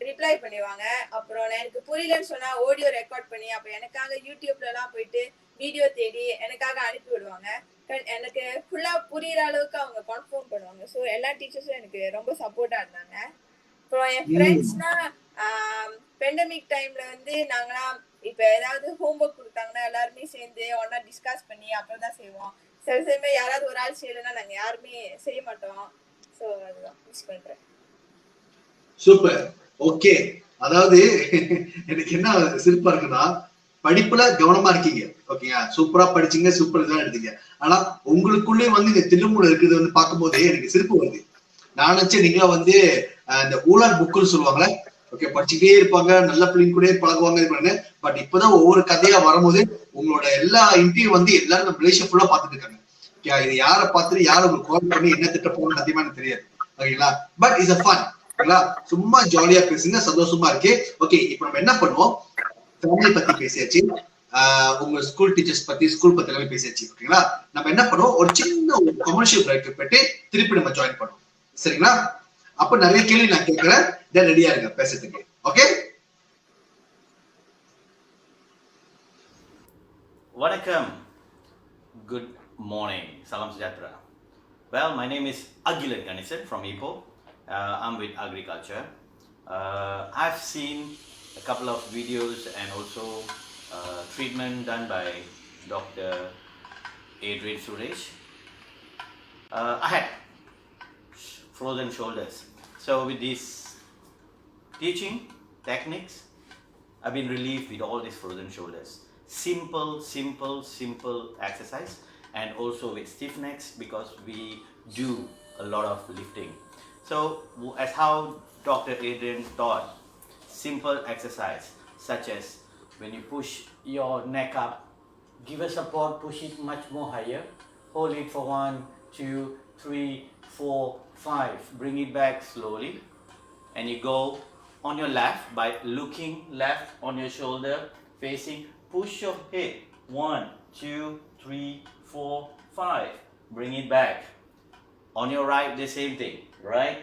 [SPEAKER 6] ரிப்ளை பண்ணிடுவாங்க. அப்புறம் எனக்கு புரியலன்னு சொன்னா ஆடியோ ரெக்கார்ட் பண்ணி அப்போ எனக்காக யூடியூப்லலாம் போயிட்டு வீடியோ தேடி எனக்காக அனுப்பி விடுவாங்க. எனக்கு ஃபுல்லா புரியுற அளவுக்கு அவங்க கன்ஃபார்ம் பண்ணுவாங்க. ஸோ எல்லா டீச்சர்ஸும் எனக்கு ரொம்ப சப்போர்ட்டா இருந்தாங்க. அப்புறம் என் ஃப்ரெண்ட்ஸ்னா பெண்டமிக் டைம்ல வந்து நாங்களாம் இப்போ ஏதாவது ஹோம்ஒர்க் கொடுத்தாங்கன்னா எல்லாருமே சேர்ந்து ஒன்னா டிஸ்கஸ் பண்ணி அப்புறம் தான் செய்வோம். சில சமயம் யாராவது ஒரு ஆள் செய்யலைன்னா நாங்கள் யாருமே செய்ய மாட்டோம். ஸோ அதுதான் மிஸ் பண்ணுறேன்.
[SPEAKER 3] சூப்பர். ஓகே, அதாவது எனக்கு என்ன சிரிப்பா இருக்குன்னா, படிப்புல கவனமா இருக்கீங்க, ஓகேங்க, சூப்பரா படிச்சீங்க, சூப்பர் இதெல்லாம் எடுத்தீங்க. ஆனா உங்களுக்குள்ளே வந்து இந்த தில்லுமுள்ள இருக்குது வந்து பார்க்கும்போதே எனக்கு சிரிப்பு வருது. நான் நினைச்சேன் நீங்களா வந்து இந்த ஊழல் புக்குன்னு சொல்லுவாங்களே, ஓகே, படிச்சுட்டே இருப்பாங்க, நல்ல பிள்ளைங்க கூட பழகுவாங்க இது பண்ணு. பட் இப்பதான் ஒவ்வொரு கதையா வரும்போது உங்களோட எல்லா இன்டர்வியூ வந்து எல்லாரும் மலேசியா ஃபுல்லா பாத்துட்டு இருக்காங்க. இது யாரை பார்த்துட்டு யாரும் உங்களுக்கு கால் பண்ணி என்ன திட்ட போகணும்னு சத்தியமா எனக்கு தெரியாது, ஓகேங்களா. பட் இட்ஸ் அ ஃபன், ஓகேங்களா. சும்மா ஜாலியா பேசுங்க, சந்தோஷமா இருக்கு. ஓகே, இப்போ நம்ம என்ன பண்ணுவோம், ஃபேமிலி பத்தி பேசியாச்சு, உங்க ஸ்கூல் டீச்சர்ஸ் பத்தி, ஸ்கூல் பத்தி எல்லாமே பேசியாச்சு, ஓகேங்களா. நம்ம என்ன பண்ணுவோம், ஒரு சின்ன ஒரு கமர்ஷியல் பிரேக் போயிட்டு திருப்பி நம்ம ஜாயின் பண்ணுவோம், சரிங்களா. அப்ப நிறைய கேள்வி நான் கேட்கிறேன், ரெடியா இருங்க பேசுறதுக்கு. Okay,
[SPEAKER 7] Vanakkam, good morning, Salam Sejahtera. Well, my name is Agilan Ganesan from Ipoh. I'm with agriculture. I've seen a couple of videos and also treatment done by Dr. Adrian Suresh. I had frozen shoulders. So with these teaching techniques, I've been relieved with all these frozen shoulders. Simple exercise, and also with stiff necks because we do a lot of lifting. So as how Dr. Adrian taught, simple exercise such as when you push your neck up, give a support, push it much more higher, hold it for 1, 2, 3, 4, 5, bring it back slowly, and you go on your left by looking left on your shoulder facing, push your head, 1, 2, 3, 4, 5, bring it back. On your right, the same thing, right?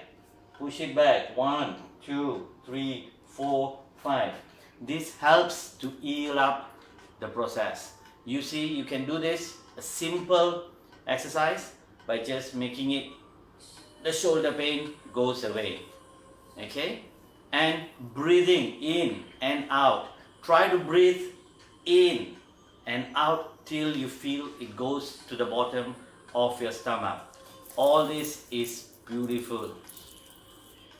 [SPEAKER 7] Push it back, 1, 2, 3, 4, 5. This helps to heal up the process. You see, you can do this, a simple exercise, by just making it, the shoulder pain goes away, okay? And breathing in and out. Try to breathe in and out till you feel it goes to the bottom of your stomach. All this is beautiful.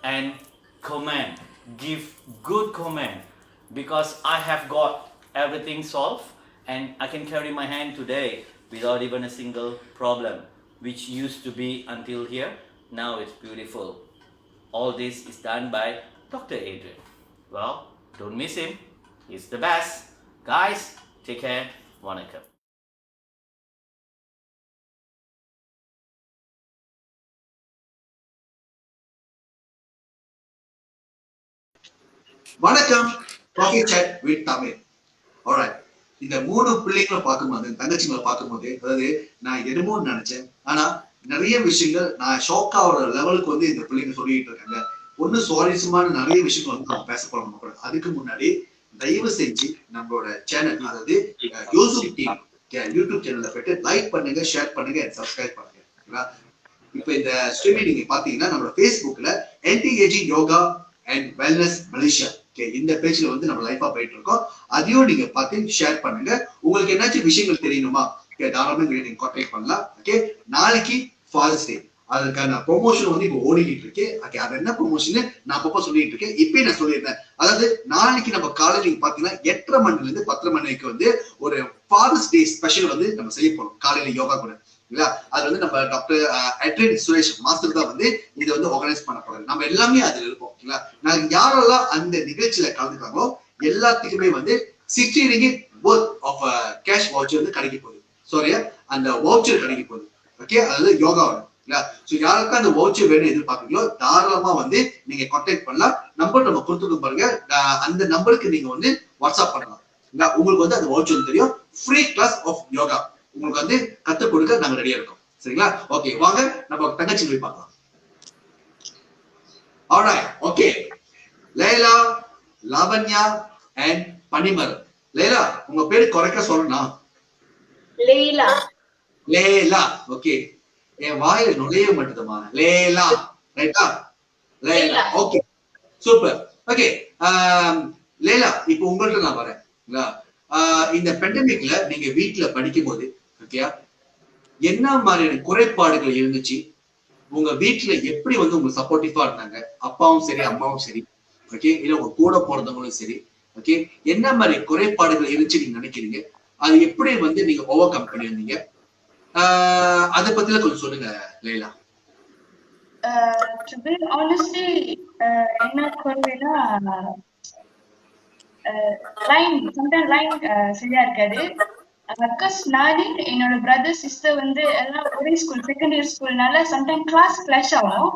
[SPEAKER 7] And command, give good command, because I have got everything solved and I can carry my hand today without even a single problem, which used to be until here. Now it's beautiful. All this is done by Dr. Adrian. Well, don't miss him. He's the best. Guys, take care. Vanakkam.
[SPEAKER 3] வணக்கம், coffee chat with Tamil. Alright, இந்த 3 பிள்ளைங்களை பார்க்கும்போது, தங்கச்சிங்களை பார்க்கும்போது, அதாவது நான் என்னமோ நினைச்சேன், ஆனா நிறைய விஷயங்கள் நான் ஷாக் ஆகிற லெவலுக்கு வந்து இந்த பிள்ளைங்க சொல்லிட்டு இருக்காங்க. ஒண்ணு சுவாரஸ்யமான நிறைய விஷயங்கள் வந்து நம்ம பேச போறோம். அதுக்கு முன்னாடி தயவு செஞ்சு நம்மளோட சேனல், அதாவது யூடியூப் சேனல்ல போயிட்டு லைக் பண்ணுங்க, ஷேர் பண்ணுங்க, சப்ஸ்கிரைப் பண்ணுங்க. இப்ப இந்த ஸ்ட்ரீமிங் நீங்க பாத்தீங்கன்னா நம்மளோட Facebookல NTAG yoga and wellness Malaysia, இந்த பேஜ்ல வந்து நம்ம லைஃபா போயிட்டு இருக்கோம். அதையும் நீங்க பார்த்து ஷேர் பண்ணுங்க. உங்களுக்கு என்னாச்சும் விஷயங்கள் தெரியணுமா, தாராளமா நீங்க கான்டாக்ட் பண்ணலாம். ஓகே, நாளைக்கு ஃபாதர்ஸ் டே, அதுக்கான ப்ரொமோஷன் வந்து இப்போ ஓடிக்கிட்டு இருக்கு. ஓகே, அது என்ன ப்ரொமோஷன் நான் அப்பப்போ சொல்லிட்டு இருக்கேன், இப்பயே நான் சொல்லியிருந்தேன். அதாவது நாளைக்கு நம்ம காலையில நீங்க பாத்தீங்கன்னா 8:30 மணில இருந்து 10:30 மணிக்கு வந்து ஒரு ஃபாதர்ஸ் டே ஸ்பெஷல் வந்து நம்ம செய்ய போறோம் காலையில யோகா கூட. அது வந்து நம்ம டாக்டர் அட்ரின் சுரேஷ் மாஸ்டர் தான் வந்து இதை வந்து ஆர்கனைஸ் பண்ண போறாரு. நம்ம எல்லாமே அதுல இருப்போம். நாங்க யாரெல்லாம் அந்த நிகழ்ச்சியில கலந்துக்காங்களோ எல்லாத்துக்குமே வந்து 60 ringgit worth of cash voucher வந்து கிடைக்க போகுது. சாரி, அந்த வவுச்சர் கிடைக்க போகுது. ஓகே, அதாவது யோகாவோட. சோ யாருக்கும் அந்த வவுச்சர் வேணும் எதிர்பார்க்கறீங்களோ தாராளமா வந்து நீங்க கான்டாக்ட் பண்ணலாம். நம்பர் நம்ம கொடுத்துருக்கோம் பாருங்க, அந்த நம்பருக்கு நீங்க வந்து வாட்ஸ்அப் பண்ணலாம். உங்களுக்கு வந்து அந்த வவுச்சர் தெரியும். ஃப்ரீ கிளாஸ் ஆஃப் யோகா உங்களுக்கு வந்து கத்துக் கொடுக்க நாங்க ரெடியா இருக்கோம். சரிங்களா? ஓகே, வாங்க நம்ம தங்கச்சி போய் பார்க்கலாம். Alright, okay. Laila, Lavanya and Panimaram. Laila, உங்க பேரு கரெக்டா சொல்லணும்.
[SPEAKER 4] லேலா.
[SPEAKER 3] லேலா, ஓகே. என் வாயில நுழைய மாட்டேதுமா. லேலா, ரைட்டா? லேலா, ஓகே. சூப்பர். ஓகே, லேலா, இப்போ உங்கள்ட்ட நான் வரேன். இந்த பெண்டமிக்ல நீங்க வீட்டுல படிக்கும் போது ஓகேயா, என்ன மாதிரியான குறைபாடுகள் இருந்துச்சு? உங்க வீட்டுல எப்படி வந்து உங்களுக்கு சப்போர்ட்டிவா இருந்தாங்க? அப்பாவும் சரி அம்மாவும் சரி, ஓகே, இல்ல உங்க கூட பிறந்தவங்களும் சரி, ஓகே, என்ன மாதிரி குறைபாடுகள் இருந்துச்சு நீங்க நினைக்கிறீங்க? அது எப்படி வந்து நீங்க ஓவர் கம் பண்ணியிருந்தீங்க? அதை பத்தில கொஞ்சம் சொல்லுங்க லேலா.
[SPEAKER 4] To be honestly, என்ன குறைவுனா லைன் சம்டைம் லைன் சரியா இருக்காது. பிகாஸ் நானே என்னோட பிரதர் சிஸ்டர் வந்து எல்லாம் ஒரே ஸ்கூல் செகண்டரி ஸ்கூல்னால சம்டைம் கிளாஸ் கிளாஷ் ஆகும்.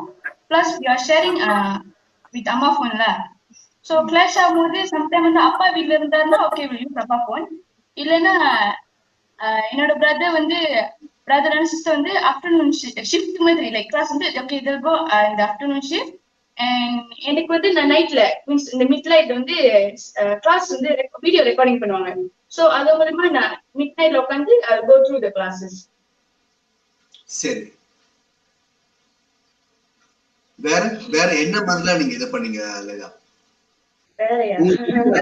[SPEAKER 4] Plus we are sharing with அம்மா ஃபோன்ல. ஸோ கிளாஷ் ஆகும்போது சம்டைம் வந்து அப்பா வீட்டில் இருந்தாருன்னா ஓகே வில் யூஸ் அப்பா ஃபோன். இல்லைன்னா என்னோட பிரதர் வந்து பிரதர் அண்ட் சிஸ்டர் வந்து ஆஃப்டர்நூன் ஷிஃப்ட் மாதிரி லைக் கிளாஸ் வந்து ஓகே இதில் கோ இந்த ஆஃப்டர்நூன் ஷிஃப்ட். அண்ட் எனக்கு வந்து நான் நைட்ல மீன்ஸ் இந்த மிட் நைட்ல வந்து கிளாஸ் வந்து வீடியோ ரெக்கார்டிங் பண்ணுவாங்க. ஸோ அது மூலமா நான் மிட் நைட்ல உட்காந்து கோ த்ரூ த கிளாஸஸ்.
[SPEAKER 3] சரி, வேற வேற என்ன மாதிரிலாம் நீங்க இதை பண்ணீங்க லேலா?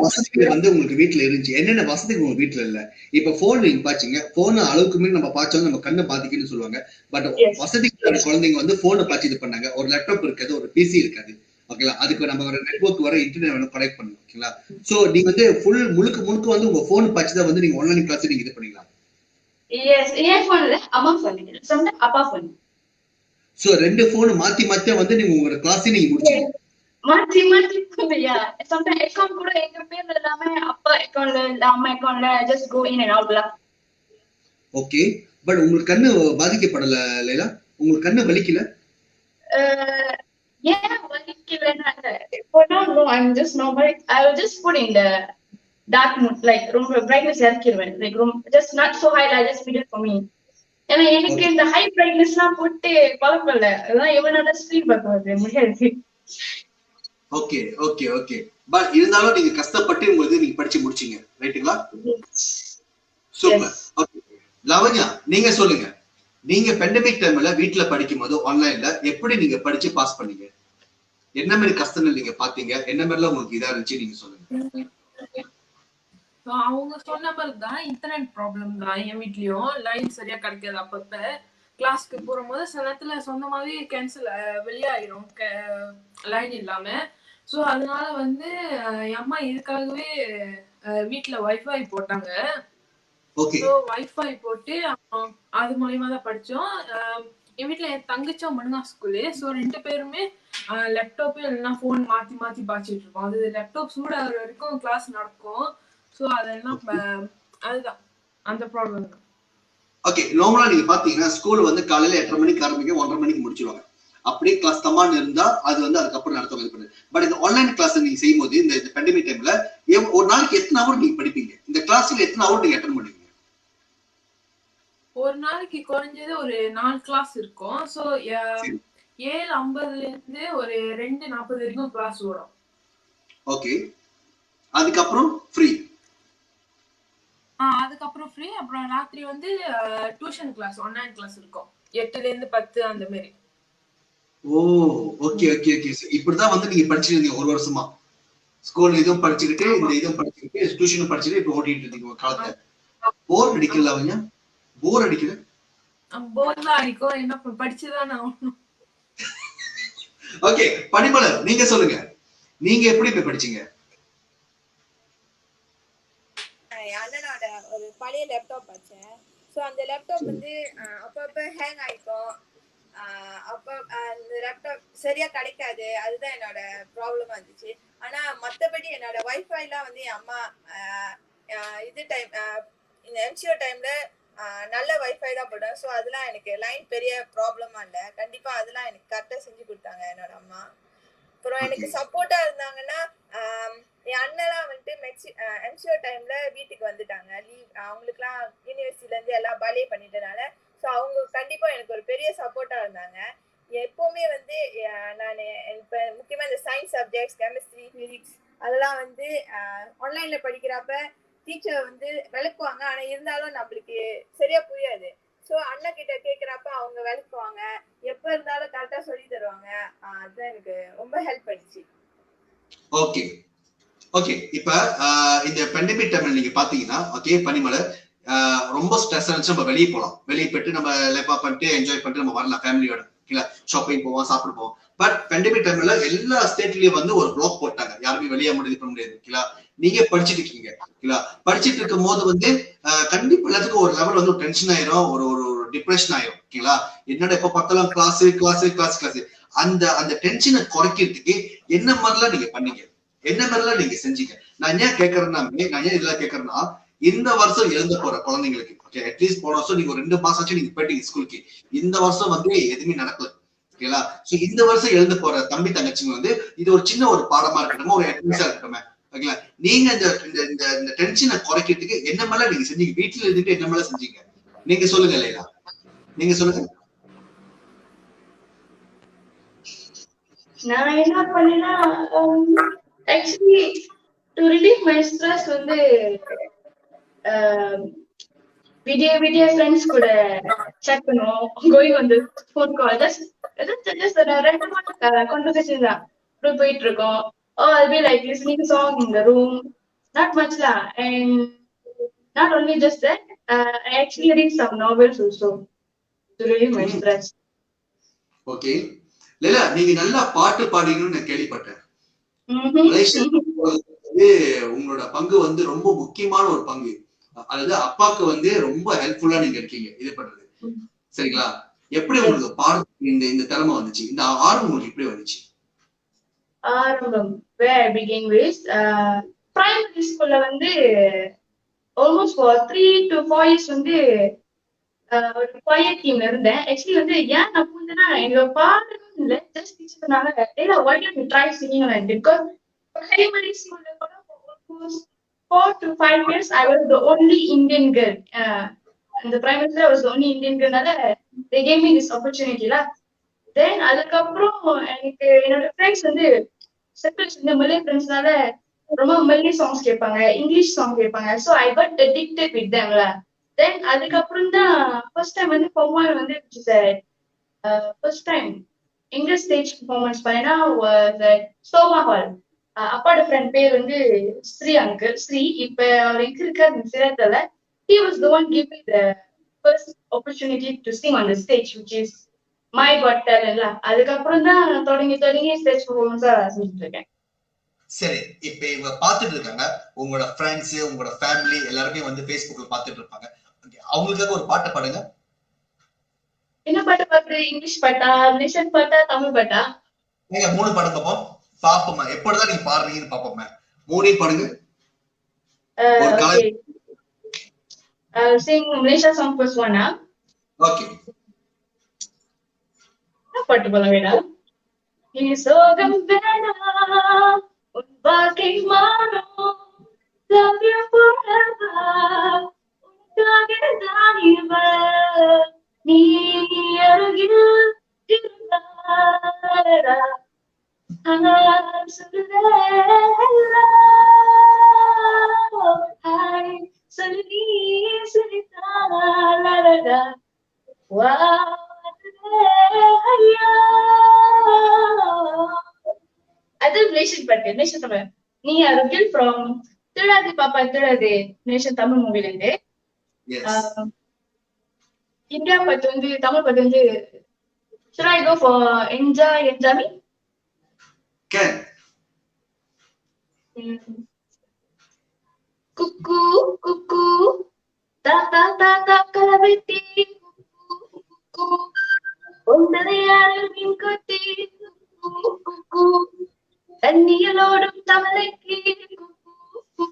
[SPEAKER 3] வசதிகள் வந்து உங்களுக்கு வீட்டுல இருந்துச்சு, என்னென்ன வசதிகள் உங்க வீட்டுல இல்ல? இப்ப போன் நீங்க பாத்தீங்க, போன் அளவுக்கு மீறி நம்ம பார்த்தோம் நம்ம கண்ணை பாதிக்குன்னு சொல்லுவாங்க. பட் வசதிக்கான குழந்தைங்க வந்து போனை பார்த்து இது பண்ணாங்க. ஒரு லேப்டாப் இருக்காது, ஒரு பிசி இருக்காது, ஓகேங்களா? அதுக்கு நம்ம ஒரு நெட்வொர்க் வர இன்டர்நெட் வேணும் கனெக்ட் பண்ணணும், ஓகேங்களா? சோ நீங்க வந்து ஃபுல் முழுக்க முழுக்க வந்து உங்க போன் பார்த்து தான் வந்து நீங்க ஆன்லைன் கிளாஸ் நீங்க இது பண்ணிக்கலாம்.
[SPEAKER 4] எஸ், என் போன்ல அம்மா போன், சம்டைம் அப்பா போன்.
[SPEAKER 3] சோ ரெண்டு போன் மாத்தி மாத்தி வந்து நீங்க உங்களோட கிளாஸ் நீங்க முடிச்சீங்க.
[SPEAKER 4] மாத்தி மாத்தி இல்லையா? சம்டைம் அக்கவுண்ட் கூட எங்க பேர்ல இல்லாம அப்பா அக்கவுண்ட்ல இல்ல அம்மா அக்கவுண்ட்ல ஜஸ்ட் கோ இன் அண்ட் அவுட்ல.
[SPEAKER 3] ஓகே, பட் உங்களுக்கு கண்ணு பாதிக்கப்படல லேலா? உங்களுக்கு கண்ணு வலிக்கல?
[SPEAKER 4] ஏன் வலிக்கலன்னா for now no, I'm just normal. I will just put in the dark mode, like ரொம்ப brightness இறக்கிடுவேன், like just not so high, I just feel it for me. ஏன்னா எனக்கு இந்த ஹை பிரைட்னஸ்லாம் போட்டு பழக்கம் இல்லை. அதான் எவனால ஸ்க்ரீன் பார்க்க முடியாது.
[SPEAKER 3] ஓகே ஓகே ஓகே, பட் இருந்தாலும் நீங்க கஷ்டப்பட்டு உங்களுக்கு நீங்க படிச்சு முடிச்சீங்க, ரைட்டுங்களா? சூப்பர். ஓகே, லவண்யா நீங்க சொல்லுங்க, நீங்க பெண்டமிக் டைம்ல வீட்டுல படிக்கும் போது ஆன்லைன்ல எப்படி நீங்க படிச்சு பாஸ் பண்ணீங்க? என்ன மாதிரி கஷ்டங்கள் நீங்க பாத்தீங்க? என்ன மாதிரிலாம் உங்களுக்கு இதா இருந்துச்சு நீங்க சொல்லுங்க.
[SPEAKER 5] அவங்க சொன்ன மாதிரி தான் இன்டர்நெட் ப்ராப்ளம் தான். என் வீட்லயும் லைன் சரியா கிடைக்காது. அப்பப்ப கிளாஸ்க்கு போகும்போது சில நேரத்துல சொன்ன மாதிரி கேன்சல் வெளியாயிரும் லைன் இல்லாம. ஸோ அதனால வந்து என் அம்மா இதுக்காகவே வீட்டுல வைஃபை போட்டாங்க. ஸோ வைஃபை போட்டு அது மூலியமா தான் படிச்சோம். என் வீட்டுல என் தங்கச்சும் மண்ணா ஸ்கூலு. ஸோ ரெண்டு பேருமே லேப்டாப் இல்லைன்னா போன் மாத்தி மாத்தி பாய்ச்சிட்டு இருக்கோம். அது லேப்டாப் சூடாகிற வரைக்கும் கிளாஸ் நடக்கும். ஸோ அதெல்லாம் அதுதான் அந்த ப்ராப்ளம் தான்.
[SPEAKER 3] ஓகே, நார்மலா நீங்க பாத்தீங்கன்னா ஸ்கூல் வந்து காலையில 8:30 மணிக்கு ஆரம்பிக்கும், 1:30 மணிக்கு முடிச்சிருவாங்க. அப்படியே கிளாஸ் தமான்னு இருந்தா அது வந்து அதுக்கப்புறம் நடத்த இது பண்ணுது. பட் இந்த ஆன்லைன் கிளாஸ் நீங்க செய்யும் போது இந்த பெண்டமிக் டைம்ல ஒரு நாளைக்கு எத்தனை ஹவர் நீங்க படிப்பீங்க? இந்த கிளாஸ்ல எத்தனை ஹவர் நீங்க அட்டெண்ட் பண்ணுவீங்க?
[SPEAKER 5] ஒரு நாளைக்கு குறைஞ்சது ஒரு 4 கிளாஸ் இருக்கும். ஸோ 7:50ல இருந்து ஒரு 2:40 வரைக்கும் கிளாஸ் வரும்.
[SPEAKER 3] ஓகே, அதுக்கப்புறம் ஃப்ரீ.
[SPEAKER 5] அதுக்கப்புறம் ஃப்ரீ. அப்புறம் ராத்திரி வந்து டியூஷன் கிளாஸ், ஆன்லைன் கிளாஸ் இருக்கும் 8ல இருந்து 10 அந்த மாதிரி.
[SPEAKER 3] ஓ ஓகே ஓகே ஓகே, இப்படிதான் வந்து நீங்க படிச்சிருந்தீங்க ஒரு வருஷமா? ஸ்கூல் இதுவும் படிச்சுக்கிட்டு இந்த இதுவும் படிச்சுக்கிட்டு டியூஷனும் படிச்சுட்டு இப்ப ஓட்டிட்டு இருந்தீங்க ஒரு காலத்தை. போர் அடிக்கல அவங்க? போர் அடிக்கல?
[SPEAKER 5] போர் தான் அடிக்கும், என்ன படிச்சுதான் ஆகணும்.
[SPEAKER 3] ஓகே, பனிமலர் நீங்க சொல்லுங்க, நீங்க எப்படி போய் படிச்சீங்க?
[SPEAKER 6] அண்ணனோட ஒரு பழைய லேப்டாப் வச்சேன். ஸோ அந்த லேப்டாப் வந்து அப்பப்போ ஹேங் ஆயிக்கும். அப்போ அந்த லேப்டாப் சரியா கிடைக்காது. அதுதான் என்னோட ப்ராப்ளமா இருந்துச்சு. ஆனா மற்றபடி என்னோட வைஃபைலாம் வந்து என் அம்மா இது டைம் இந்த எம்சிஓ டைம்ல நல்ல வைஃபை தான் போடும். ஸோ அதெல்லாம் எனக்கு லைன் பெரிய ப்ராப்ளமா இல்லை. கண்டிப்பா அதெல்லாம் எனக்கு கரெக்டாக செஞ்சு கொடுத்தாங்க என்னோட அம்மா. அப்புறம் எனக்கு சப்போர்ட்டா இருந்தாங்கன்னா என் அண்ணெல்லாம் வந்துட்டு எம்சிஓ டைம்ல வீட்டுக்கு வந்துட்டாங்க. லீவ் அவங்களுக்குலாம் யூனிவர்சிட்டில இருந்து எல்லாம் பலே பண்ணிட்டனால ஸோ அவங்க கண்டிப்பா எனக்கு ஒரு பெரிய சப்போர்ட்டா இருந்தாங்க. எப்பவுமே வந்து நான் இப்போ முக்கியமா இந்த சயின்ஸ் சப்ஜெக்ட்ஸ், கெமிஸ்ட்ரி, பிசிக்ஸ் அதெல்லாம் வந்து ஆன்லைன்ல படிக்கிறப்ப டீச்சர் வந்து விளக்குவாங்க. ஆனா இருந்தாலும் நம்மளுக்கு சரியா புரியாது. ஸோ அண்ணன் கிட்ட கேட்குறப்ப அவங்க விளக்குவாங்க. எப்போ இருந்தாலும் கரெக்டாக சொல்லி தருவாங்க. அதுதான் எனக்கு ரொம்ப ஹெல்ப் பண்ணிச்சு.
[SPEAKER 3] Okay okay. இப்ப இந்த பெண்டமிக் டைம்ல நீங்க பாத்தீங்கன்னா ஓகே பனிமலை ரொம்ப ஸ்ட்ரெஸ் இருந்துச்சு, நம்ம வெளியே போகலாம், வெளியே போயிட்டு நம்ம லேப்பா பண்ணிட்டு என்ஜாய் பண்ணிட்டு நம்ம வரலாம் ஃபேமிலியோட, கீழே ஷாப்பிங் போவோம், சாப்பிட போவோம். பட் பெண்டமிக் டைம்ல எல்லா ஸ்டேட்லயும் வந்து ஒரு பிளாக் போட்டாங்க, யாருமே வெளியே முடிவு பண்ண முடியாது. ஓகேங்களா, நீங்க படிச்சுட்டு இருக்கீங்க, ஓகேங்களா, படிச்சுட்டு இருக்கும் போது வந்து கண்டிப்பா எல்லாத்துக்கும் ஒரு லெவல் வந்து டென்ஷன் ஆயிரும், ஒரு ஒரு டிப்ரெஷன் ஆயிரும். ஓகேங்களா, என்னடா எப்ப பார்த்தாலும் கிளாஸ் கிளாஸ் கிளாஸ் கிளாஸ். அந்த அந்த டென்ஷனை குறைக்கிறதுக்கு என்ன மாதிரிலாம் நீங்க பண்ணீங்க, என்ன மாதிரிலாம் நீங்க செஞ்சீங்க? நான் ஏன் கேட்கறேன்னா, நான் ஏன் இதெல்லாம் கேட்கறேன்னா, இந்த வருஷம் எழுத போற குழந்தைங்களுக்கு ஓகே, அட்லீஸ்ட் போன வருஷம் நீங்க ஒரு 2 மாசம் ஆச்சு நீங்க போயிட்டீங்க ஸ்கூலுக்கு, இந்த வருஷம் வந்து எதுவுமே நடக்கல. ஓகேங்களா, சோ இந்த வருஷம் எழுத போற தம்பி தங்கச்சிங்க வந்து இது ஒரு சின்ன ஒரு பாடமா இருக்கட்டும், ஒரு அட்வைஸா இருக்கட்டும். ஓகேங்களா, நீங்க இந்த டென்ஷனை குறைக்கிறதுக்கு என்ன மேல நீங்க செஞ்சீங்க, வீட்டுல இருந்துட்டு என்ன மேல செஞ்சீங்க, நீங்க சொல்லுங்க லைலா, நீங்க சொல்லுங்க.
[SPEAKER 4] நான் என்ன பண்ணேன்னா actually to relieve my stress வந்து விடிய ஃப்ரெண்ட்ஸ் கூட சேட் பண்ணுவோம், கோயிங் வந்து ஃபோன் கால், ஜஸ்ட் ரெண்டு மூணு கான்வர்சேஷன் தான் அப்படியே போயிட்டு இருக்கோம். I'll be like listening song in the room, not much lah. And not only just that, I actually read some novels also to relieve my stress.
[SPEAKER 3] Okay Laila, நீங்க நல்லா பாட்டு பாடுவீங்கன்னு நான் கேள்விப்பட்டேன். உங்களோட பங்கு வந்து ரொம்ப முக்கியமான ஒரு பங்கு, அதாவது அப்பாக்கு வந்து ரொம்ப ஹெல்ப்ஃபுல்லா நீங்க இருக்கீங்க இது பண்றது, சரிங்களா? எப்படி உங்களுக்கு பாடு இந்த திறமை வந்துச்சு, இந்த ஆர்வம் உங்களுக்கு எப்படி வந்துச்சு?
[SPEAKER 4] ஆரம்பம் where I begin with primary schoolல வந்து almost for 3 to 4 years வந்து ஒரு குவைட் டீம்ல இருந்தேன். ஆக்சுவலி வந்து ஏன் நான் புரிஞ்சேன்னா, எங்க பாடணும் இல்ல ஜஸ்ட் டீச்சர் சொன்னாங்க, ஏன்னா why don't you try singing like that? Because primary schoolல கூட almost 4 to 5 years I was the only Indian girl. அந்த primary school I was the only Indian girlனால they gave me this opportunity lah. Then அதுக்கப்புறம் எனக்கு என்னோட ஃப்ரெண்ட்ஸ் வந்து செப்பரேட் இந்த மலே ஃப்ரெண்ட்ஸ்னால ரொம்ப மல்லி சாங்ஸ் கேட்பாங்க, இங்கிலீஷ் சாங் கேட்பாங்க. So I got addicted with தேம்ல. தென் அதுக்கப்புறம் தான் ஃபர்ஸ்ட் டைம் வந்து பெர்ஃபார்ம் வந்து ஃபர்ஸ்ட் டைம் எங்க ஸ்டேஜ் பெர்ஃபார்மன்ஸ் பண்ணேன்னா சோமா ஹால். அப்பாவோட ஃப்ரெண்ட் பேர் வந்து ஸ்ரீ அங்கிள், ஸ்ரீ. இப்ப அவர் எங்க இருக்காரு சிறந்தல. He was the one giving the first opportunity to sing on the stage, which is my got talent lah. அதுக்கப்புறம் தான் தொடங்கி ஸ்டேஜ் பெர்ஃபார்மன்ஸா செஞ்சுட்டு இருக்கேன்.
[SPEAKER 3] சரி, இப்ப இவங்க பாத்துட்டு இருக்காங்க, உங்களோட ஃப்ரெண்ட்ஸ், உங்களோட ஃபேமிலி எல்லாருமே வந்து Facebookல பாத்துட்டு இருப்பாங்க. அவங்களுக்காக ஒரு பாட்டு பாடுங்க.
[SPEAKER 4] என்ன பாட்டு பாடுறது? இங்கிலீஷ் பாட்டா, மலேசியன் பாட்டா, தமிழ் பாட்டா?
[SPEAKER 3] நீங்க 3 பாடுங்க பாப்போம், எப்படிதான் நீங்க பாடுறீங்கன்னு பாப்போம். 3 பாடுங்க.
[SPEAKER 4] Okay. I'll sing Malaysia song first one.
[SPEAKER 3] Okay.
[SPEAKER 4] என்ன பாட்டு போல வேடா? நீ சோகம் வேணாம், உன் வாழ்க்கை மாறும், love you forever, உனக்காக தான் இவள், நீ அருகில் இருந்தாரா, சொல்லுதே ஹாய், சொல்லு நீ சிரித்தாரா, வா அது நேஷன் பாட்டு, நேஷன் தமிழ். நீ அருகில் ஃப்ரம் திடாது பாப்பா திடாது, நேஷன் தமிழ் மூவில இருந்து. இந்தியா பாட்டு வந்து தமிழ் பாட்டு வந்து should I go for enjoy me?
[SPEAKER 3] Can.
[SPEAKER 4] குக்கு குக்கு தா தா தா தா கலவெட்டி குக்கு ஒன்றரையாறு மீன் கொத்தி குக்கு குக்கு தண்ணியலோடும் தவளைக்கு குக்கு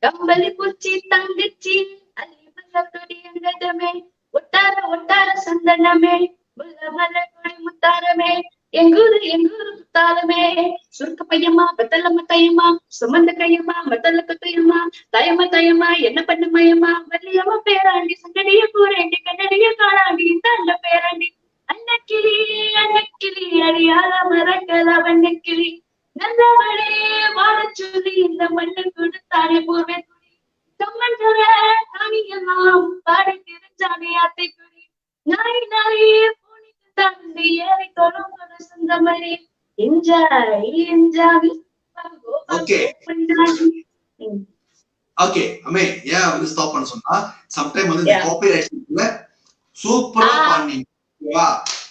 [SPEAKER 4] கம்பளி பூச்சி தங்கச்சி அலிவல்லப்படி எங்கடமே ஒட்டார ஒட்டார சந்தனமே முள்ளமல கொடி முத்தாரமே எங்கூரு முத்தாரமே சுருக்க பையமா பத்தலம்ம தையமா சுமந்த கையம்மா மத்தல கத்தையம்மா தயமா என்ன பண்ண மயமா வள்ளியம்மா பேராண்டி சங்கடிய கூரேண்டி கண்ணடிய காணாண்டி இந்த பேராண்டி அன்னக்கிளி அடியால மரக்கல வண்ணக்கிளி நல்லவளே வாழ சொல்லி இந்த மண்ணு கொடுத்தானே பூர்வே துணி கம்மன்ற தானியெல்லாம் பாடி தெரிஞ்சானே அத்தை குடி நாய் போனிக்கு தந்தி ஏறி தொழும் சொந்தமரே என்ஜாய்
[SPEAKER 3] ஓகே ஓகே அமே ஏன் வந்து ஸ்டாப் பண்ண சொன்னா சம்டைம் வந்து இந்த காப்பிரைட்ல சூப்பரா பண்ணீங்க. ஓகேவா?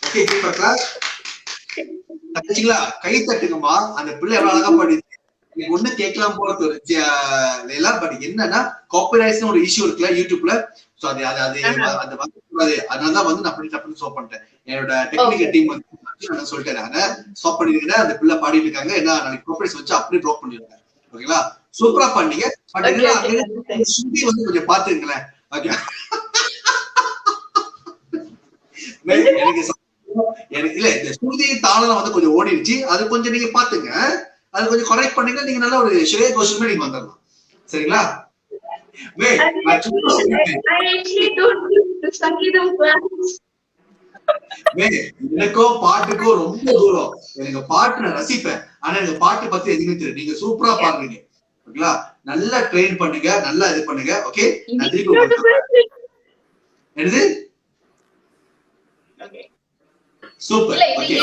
[SPEAKER 3] Okay keep class. தங்கச்சிங்களா கை தட்டுங்கம்மா. அந்த பிள்ளை எவ்வளவு அழகா படிச்சு நீங்க ஒண்ணு கேட்கலாம் போறது எல்லாம். பட் என்னன்னா காப்பிரைட்ஸ்னு ஒரு இஷ்யூ இருக்குல்ல யூடியூப்ல. சோ அது அது அது அது வந்து அதனாலதான் வந்து நான் பண்ணி தப்புன்னு ஸ்டாப் பண்ணிட்டேன். என்னோட டெக்னிக்கல் டீம் வந்து நான் சொல்லிட்டேன் ஸ்டாப் பண்ணிருக்கேன். அந்த பிள்ளை பாடிட்டு இருக்காங்க. என்ன நாளைக்கு காப்பிரைட்ஸ் வச்சு அப்படியே ட்ராப் பண்ணிடுவாங்க. ஓகேங்களா? சூப்பரா பண்ணீங்க. பட் ஸ்ருதி வந்து கொஞ்சம் பாத்துங்களேன். ஓகே எனக்கு இல்ல இந்த ஸ்ருதி தாளம் வந்து கொஞ்சம் ஓடிடுச்சு. அது கொஞ்சம் நீங்க பாத்துங்க. அது கொஞ்சம் கரெக்ட் பண்ணீங்க. நீங்க நல்ல ஒரு ஷேர் கொஸ்டின் நீங்க வந்துடலாம். சரிங்களா? எனக்கும் பாட்டுக்கும் ரொம்ப தூரம். எனக்கு பாட்டு நான் ரசிப்பேன். ஆனா எனக்கு பாட்டு பத்தி எதுவுமே தெரியும். நீங்க சூப்பரா பாடுறீங்க. ஓகேங்களா? நல்லா ட்ரெயின் பண்ணுங்க. நல்லா இது பண்ணுங்க. ஓகே நான் திருப்பி என்னது சூப்பர். Okay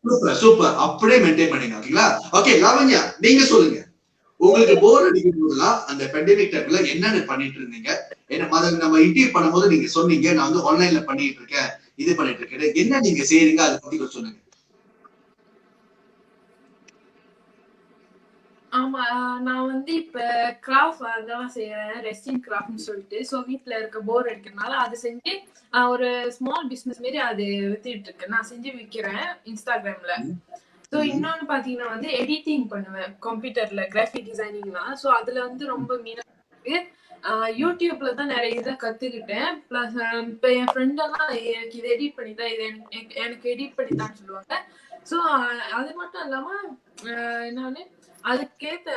[SPEAKER 3] super super. அப்படியே மெயின்டைன் பண்ணுங்க. ஓகேங்களா? ஓகே லாவண்யா நீங்க சொல்லுங்க. உங்களுக்கு போர் அடிக்கும் போதெல்லாம் அந்த பெண்டமிக் டைம்ல என்னென்ன பண்ணிட்டு இருந்தீங்க? ஏன்னா நம்ம இன்டர்வியூ பண்ணும்போது நீங்க சொன்னீங்க நான் வந்து ஆன்லைன்ல பண்ணிட்டு இருக்கேன், இது பண்ணிட்டு இருக்கேன். என்ன நீங்க செய்றீங்க அதை பத்தி கொஞ்சம் சொல்லுங்க.
[SPEAKER 5] ஆமா நான் வந்து இப்ப கிராஃப்ட் அதெல்லாம் செய்யறேன். ரெஸ்டிங் கிராஃப்ட்னு சொல்லிட்டு. சோ வீட்ல இருக்க போர் அடிக்கிறதுனால அது செஞ்சு ஒரு ஸ்மால் பிசினஸ் மாரி அது வித்துட்டு இருக்கேன். நான் செஞ்சு விக்கிறேன் இன்ஸ்டாகிராம்ல. சோ இன்னொன்னு பாத்தீங்கன்னா வந்து எடிட்டிங் பண்ணுவேன் கம்ப்யூட்டர்ல, கிராஃபிக் டிசைனிங்லாம். சோ அதுல வந்து ரொம்ப மீனா இருக்கு. யூடியூப்ல தான் நிறைய இதை கத்துக்கிட்டேன். பிளஸ் இப்ப என் ஃப்ரெண்ட் எல்லாம் எனக்கு இது எடிட் பண்ணிதான் இது எனக்கு எடிட் பண்ணித்தான்னு சொல்லுவாங்க. சோ அது மட்டும் இல்லாம என்னன்னு அதுக்கேத்த